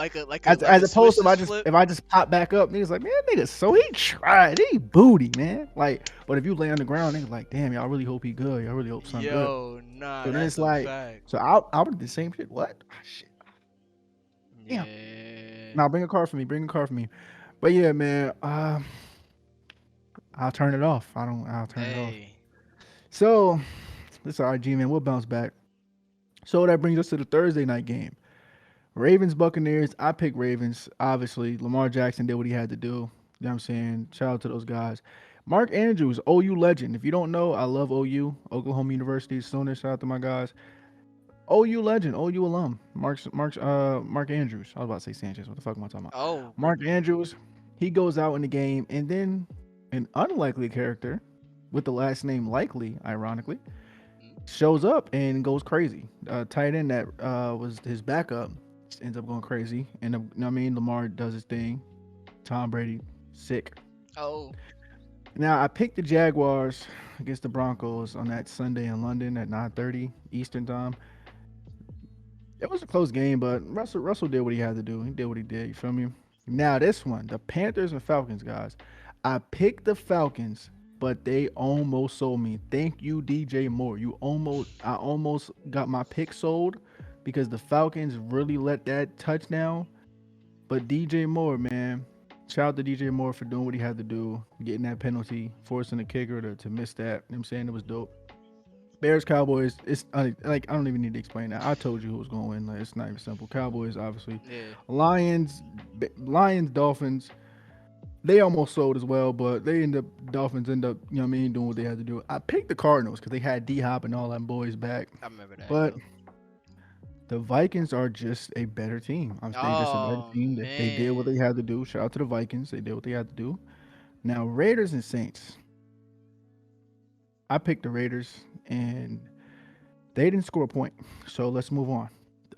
as a switch opposed to just flip. if I just pop back up niggas like man nigga so he tried he booty man like but if you lay on the ground niggas like damn y'all really hope he good y'all really hope son good Yo, nah, so then that's it's a like fact. so I would do the same shit what ah, shit damn Yeah. now bring a car for me but yeah man I'll turn it off. I'll turn it off. Hey. So, this RG man. We'll bounce back. So that brings us to the Thursday night game. Ravens Buccaneers. I picked Ravens. Obviously, Lamar Jackson did what he had to do. You know what I'm saying? Shout out to those guys. Mark Andrews, OU legend. If you don't know, I love OU, Oklahoma University. Sooner. Shout out to my guys. OU legend, OU alum. Mark Andrews. I was about to say Sanchez. What the fuck am I talking about? Oh. Mark Andrews. He goes out in the game, and then an unlikely character with the last name Likely, ironically, Mm. shows up and goes crazy. Tight end that was his backup ends up going crazy, and you know what I mean Lamar does his thing. Tom Brady sick. Oh. Now I picked the Jaguars against the Broncos on that Sunday in London at 9:30 Eastern time. It was a close game, but Russell did what he had to do. He did what he did. You feel me? Now this one, the Panthers and Falcons, guys. I picked the Falcons, but they almost sold me. Thank you, DJ Moore. I almost got my pick sold because the Falcons really let that touchdown. But DJ Moore, man, shout out to DJ Moore for doing what he had to do, getting that penalty, forcing the kicker to miss that. You know what I'm saying it was dope. Bears Cowboys. It's like I don't even need to explain that. I told you who was going to win. Like it's not even simple. Cowboys, obviously. Yeah. Lions, Dolphins. They almost sold as well, but Dolphins end up, you know what I mean, doing what they had to do. I picked the Cardinals because they had D Hop and all them boys back, I remember that, but yo. the Vikings are just a better team. They just a better Oh team. They did what they man. had to do. Shout out to the Vikings. They did what they had to do. Now Raiders and Saints. I picked the Raiders and they didn't score a point. So let's move on.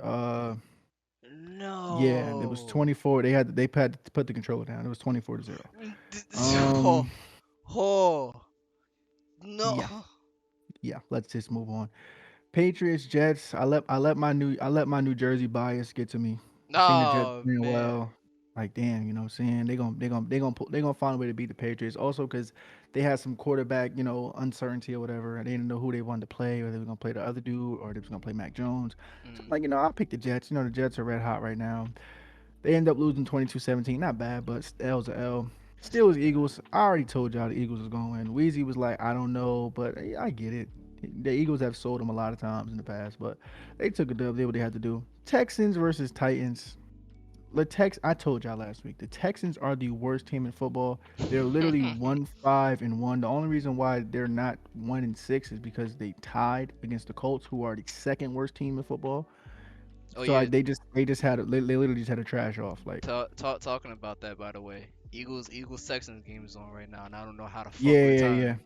Uh, yeah, it was No. 24. They had to put the controller down. It was 24-0. Oh, Um, oh yeah, no. yeah. Let's just move on. Patriots, Jets. I let my New Jersey bias get to me. I seen the Jets Oh playing man. well. Like damn, you know what I'm saying? They gonna find a way to beat the Patriots. Also because they had some quarterback, uncertainty or whatever, and they didn't know who they wanted to play, or they were gonna play the other dude, or they was gonna play Mac Jones. So I'm Mm. like, I'll pick the Jets. The Jets are red hot right now. They end up losing 22-17. Not bad, but L's a L. That's Still not was bad. Eagles. I already told y'all the Eagles was going to win. Weezy was like, I don't know, but I get it. The Eagles have sold them a lot of times in the past, but they took a dub. They did what they had to do. Texans versus Titans. I told y'all last week. The Texans are the worst team in football. They're literally 1-5-1. The only reason why they're not 1-6 is because they tied against the Colts, who are the second worst team in football. Oh So yeah, they just had they literally just had a trash off. Like talking about that, by the way. Eagles Texans game is on right now, and I don't know how the fuck yeah, we're yeah, tied.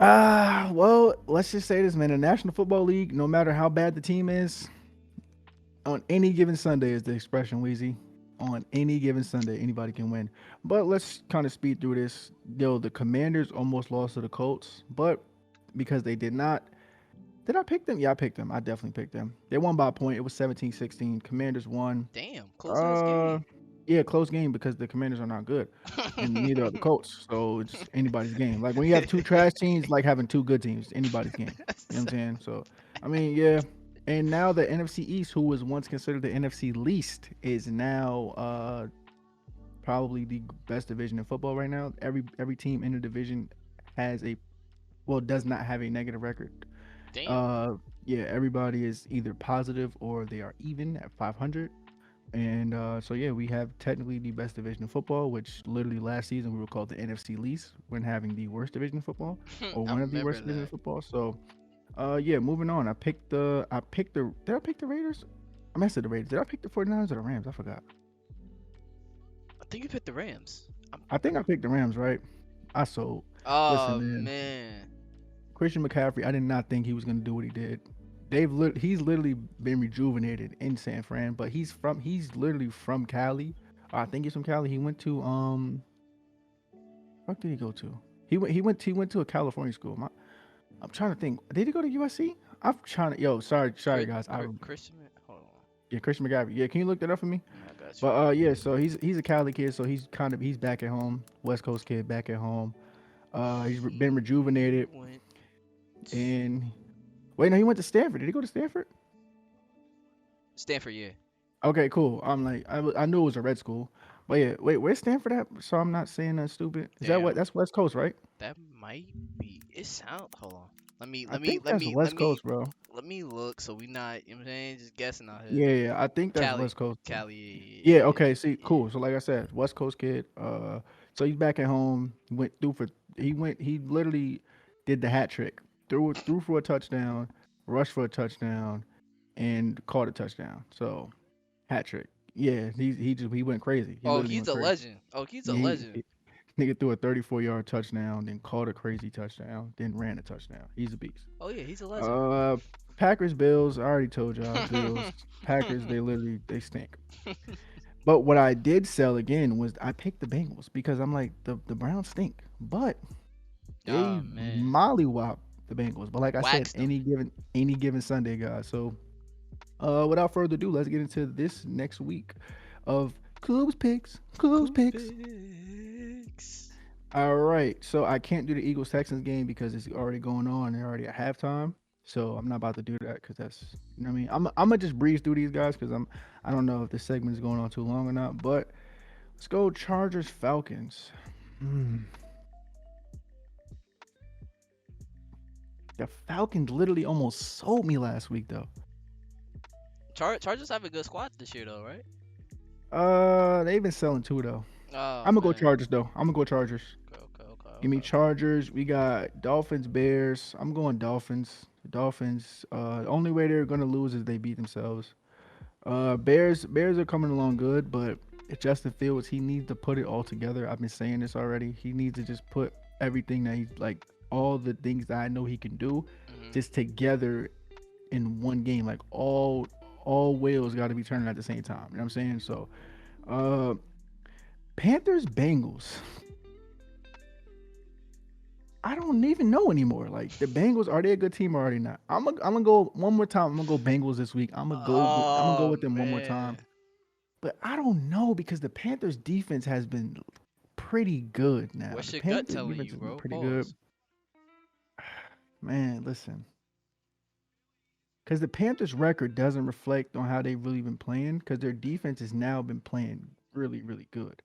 yeah. Well, let's just say this, man. The National Football League, no matter how bad the team is, on any given Sunday is the expression, Wheezy. On any given Sunday, anybody can win. But let's kind of speed through this. The Commanders almost lost to the Colts, but because they did not, did I pick them? Yeah, I picked them. I definitely picked them. They won by a point. It was 17-16. Commanders won. Damn, close ass Uh, game. yeah, close game because the Commanders are not good, and neither are the Colts. So it's anybody's game. Like when you have two trash teams, like having two good teams, anybody's game. You know what I'm saying? So I mean, yeah. And now the NFC East, who was once considered the NFC least, is now probably the best division in football right now. Every team in the division has does not have a negative record. Damn. Uh, yeah, everybody is either positive or they are even at 500. And so yeah, we have technically the best division of football, which literally last season we were called the NFC least when having the worst division of football, or I one of the remember worst divisions that. of football. So yeah, moving on. Did I pick the Raiders? I messed with the Raiders. Did I pick the 49ers or the Rams? I forgot. I think you picked the Rams. I think I picked the Rams, right? I sold. Listen, Oh man. man. Christian McCaffrey, I did not think he was going to do what he did. He's literally been rejuvenated in San Fran, but he's literally from Cali. I think he's from Cali. He went to what did he go to? He went to a California school. I'm trying to think. Did he go to USC? I'm trying to. Yo, sorry guys. Christian. Hold on. Yeah, Christian McCaffrey. Yeah, can you look that up for me? I got you. But yeah, so he's a Cali kid, so he's back at home. West Coast kid back at home. Been He rejuvenated, went and wait, no, he went to Stanford. Did he go to Stanford? Stanford. Yeah, Okay, cool. I'm like, I knew it was a red school, but yeah, wait, where's Stanford at? So I'm not saying that stupid. Is that what? damn. That's West Coast, right? That might be. It sound. Hold on. Let me. I Let me. think Let that's me. Let West me. Coast, bro. Let me look. So we not. You know what I'm saying? Just guessing out here. Yeah, yeah, I think that's Cali. West Coast, bro. Yeah, Cali. okay. See, Yeah. cool. So like I said, West Coast kid. So he's back at home. He literally did the hat trick. Threw for a touchdown, rushed for a touchdown, and caught a touchdown. So hat trick. Yeah, he went crazy. He Oh, literally he's went a crazy. legend. Oh, he's a Yeah, legend. nigga threw a 34-yard touchdown, then caught a crazy touchdown, then ran a touchdown. He's a beast. Oh yeah, he's a legend. Uh, Packers, Bills. I already told y'all. Bills, Packers. They stink. But what I did sell again was I picked the Bengals because I'm like the Browns stink, but Oh they man, mollywop the Bengals. But like I said, waxed them. any given Sunday, guys. So without further ado, let's get into this next week of Coob's picks. Coob's Cool picks. picks. All right. So I can't do the Eagles Texans game because it's already going on. They're already at halftime. So I'm not about to do that because that's what I mean. I'm gonna just breeze through these guys because I don't know if this segment is going on too long or not. But let's go Chargers Falcons. Hmm. The Falcons literally almost sold me last week though. Chargers have a good squad this year though, right? They've been selling too though. Oh I'm gonna go man. Chargers though. I'm gonna go Chargers. Okay, okay, okay, Give me okay. Chargers. We got Dolphins, Bears. I'm going Dolphins. Dolphins. The only way they're gonna lose is they beat themselves. Bears are coming along good, but if Justin Fields, he needs to put it all together. I've been saying this already. He needs to just put everything that he's like, all the things that I know he can do, Hmm. just together in one game. Like all wheels got to be turning at the same time. You know what I'm saying? So, uh, Panthers, Bengals. I don't even know anymore. Like the Bengals, are they a good team or are they not? I'm gonna go one more time. I'm gonna go Bengals this week. I'm gonna go with Oh them one more time. man. but I don't know because the Panthers defense has been pretty good now. What's The your gut Panthers telling defense you, has been bro? pretty good. Pause. Man, listen. Because the Panthers record doesn't reflect on how they've really been playing because their defense has now been playing really, really good.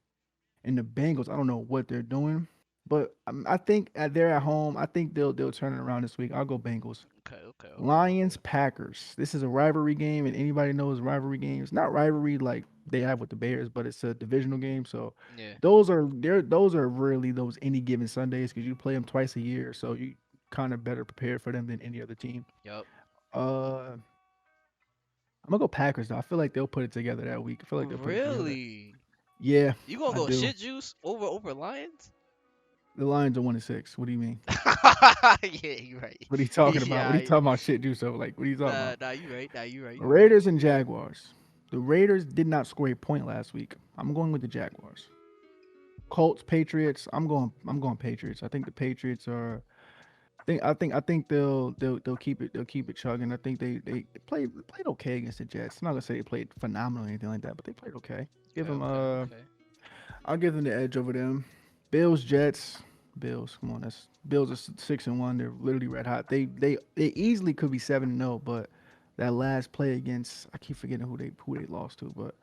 And the Bengals, I don't know what they're doing, but I think they're at home. I think they'll turn it around this week. I'll go Bengals. Okay, okay, okay, Lions okay. Packers. This is a rivalry game, and anybody knows rivalry games. Not rivalry like they have with the Bears, but it's a divisional game. So Yeah. those are really those any given Sundays because you play them twice a year, so you kind of better prepared for them than any other team. Yup. I'm gonna go Packers though. I feel like they'll put it together that week. I feel like they'll put it together. Really? Yeah, You gonna I go do. shit juice over Lions? The Lions are 1-6. What do you mean? Yeah, you right. What are you talking about? What are Yeah, you talking about? Shit, do so. Like, what are you talking nah, about? nah, you right. Nah, you right. You right. Raiders and Jaguars. The Raiders did not score a point last week. I'm going with the Jaguars. Colts, Patriots. I'm going Patriots. I think the Patriots are. I think they'll keep it. They'll keep it chugging. I think they played okay against the Jets. I'm not gonna say they played phenomenal or anything like that, but they played okay. Give Okay, them okay, okay. I'll give them the edge over them. Bills, Jets, Bills. Come on, that's Bills are 6-1. They're literally red hot. They easily could be 7-0, but that last play against I keep forgetting who they lost to, but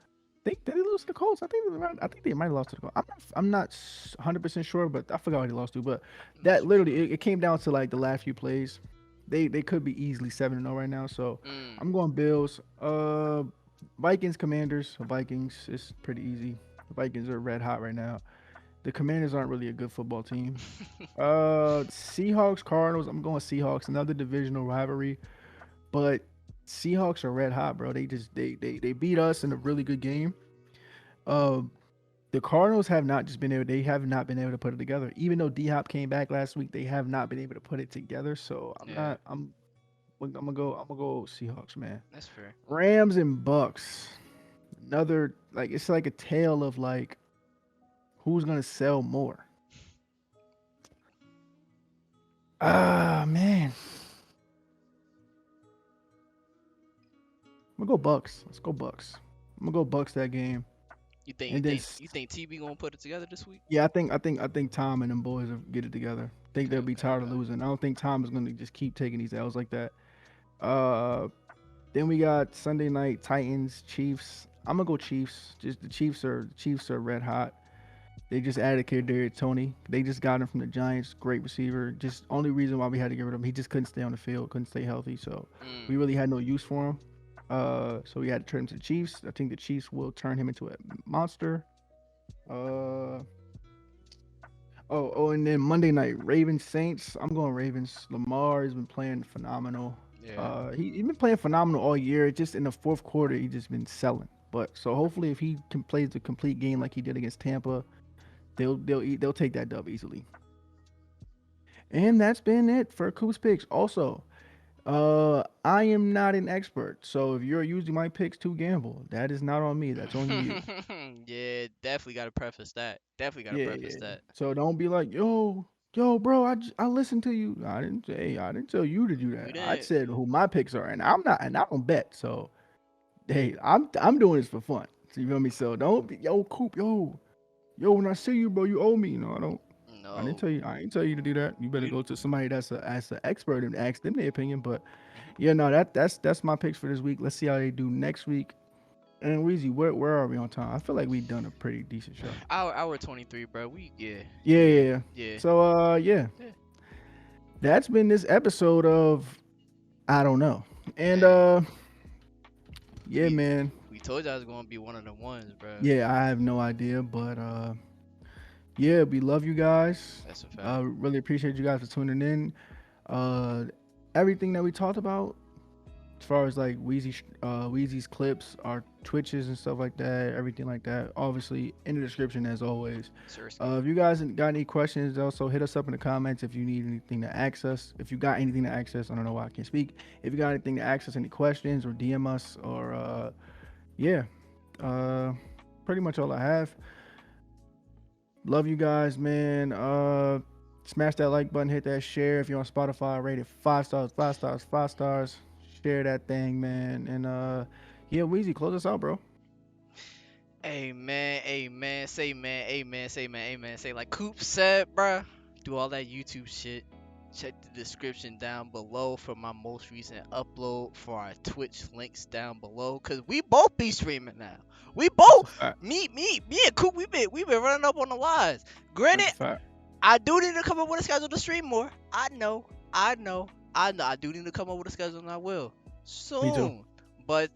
did they lose to the Colts? I think they might have lost to the Colts. I'm not 100% sure, but I forgot who they lost to. But I'm not that too literally sure. it came down to like the last few plays. They could be easily 7-0 right now. So Mm, I'm going Bills. Vikings, Commanders. Vikings is pretty easy. The Vikings are red hot right now. The Commanders aren't really a good football team. Seahawks, Cardinals. I'm going Seahawks. Another divisional rivalry, but Seahawks are red hot, bro. They beat us in a really good game. Uh, the Cardinals have not just been able. They have not been able to put it together. Even though D Hop came back last week, they have not been able to put it together. So I'm yeah, not. I'm gonna go Seahawks, man. that's fair. Rams and Bucks. Another like it's like a tale of like who's gonna sell more. Ah man, I'm gonna go Bucks. Let's go Bucks. I'm gonna go Bucks that game. You think you And then think you think TB gonna put it together this week? yeah, I think Tom and them boys will get it together. I think Okay, they'll be okay, tired of okay. losing. I don't think Tom is gonna just keep taking these L's like that. Uh, then we got Sunday night Titans Chiefs. I'm gonna go Chiefs. Just the Chiefs are red hot. They just added Kadarius Tony. They just got him from the Giants. Great receiver. Just only reason why we had to get rid of him. He just couldn't stay on the field. Couldn't stay healthy. So Mm. we really had no use for him. So we had to turn him to the Chiefs. I think the Chiefs will turn him into a monster. Uh, and then Monday night Ravens Saints. I'm going Ravens. Lamar has been playing phenomenal. Yeah. He been playing phenomenal all year. Just in the fourth quarter, he just been selling. But so hopefully, if he can play the complete game like he did against Tampa, they'll take that dub easily. And that's been it for Coos picks. Also, I am not an expert, so if you're using my picks to gamble, that is not on me. That's on you. Yeah, definitely gotta preface that. Definitely gotta Yeah, preface yeah. that. So don't be like, yo, bro, I listened to you. I didn't tell you to do We that. I didn't. said who my picks are, and I don't bet. So hey, I'm doing this for fun. So you feel me? So don't be Coop, yo. When I see you, bro, you owe me. I don't. I didn't No. tell you. I didn't tell you to do that. You better We go to somebody that's an expert and ask them their opinion. But yeah, no, that's my picks for this week. Let's see how they do next week. And Weezy, where are we on time? I feel like we've done a pretty decent show. our 23, bro. We yeah. Yeah, yeah, Yeah. yeah. Yeah. So yeah, Yeah. that's been this episode of I don't know. And Man, yeah, we man. we told you I was gonna be one of the ones, bro. Yeah, I have no idea, but yeah, we love you guys. That's a fact. Really appreciate you guys for tuning in. Uh, everything that we talked about, as far as like Wheezy's clips, our Twitches and stuff like that, everything like that, obviously in the description as always. Seriously. If you guys got any questions, also hit us up in the comments if you need anything to access. If you got anything to access, I don't know why I can't speak. If you got anything to access, any questions or DM us or yeah, uh, pretty much all I have. Love you guys, man. Smash that like button, hit that share. If you're on Spotify, rate it 5 stars, 5 stars, 5 stars. Share that thing, man. And yeah, Weezy, close us out, bro. Amen, amen, say man, amen, say man, amen, say like Coop said, bruh. Do all that YouTube shit. Check the description down below for my most recent upload for our Twitch links down below. Cause we both be streaming now. We That's both a fact. me and Coop, we been running up on the lives. That's Granted, a fact. I do need to come up with a schedule to stream more. I know. I do need to come up with a schedule and I will Me too. soon. But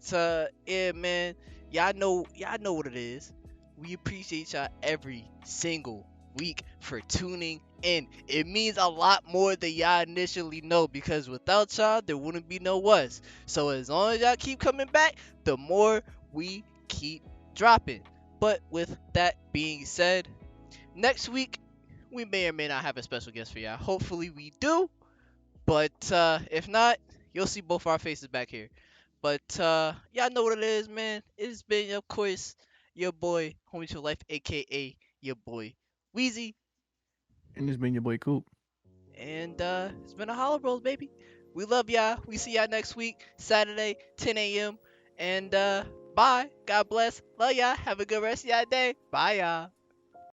yeah, man, y'all know what it is. We appreciate y'all every single week for tuning in. It means a lot more than y'all initially know because without y'all, there wouldn't be no us. So as long as y'all keep coming back, the more we keep dropping. But with that being said, next week we may or may not have a special guest for y'all. Hopefully we do, but if not, you'll see both our faces back here. But y'all know what it is, man. It's been, of course, your boy, Homie to Life, aka your boy Wheezy, And this been your boy Coop. and it's been a Hollow Bros, baby. We love y'all. We see y'all next week, Saturday, 10 a.m. And bye. God bless. Love y'all. Have a good rest of y'all day. Bye, y'all.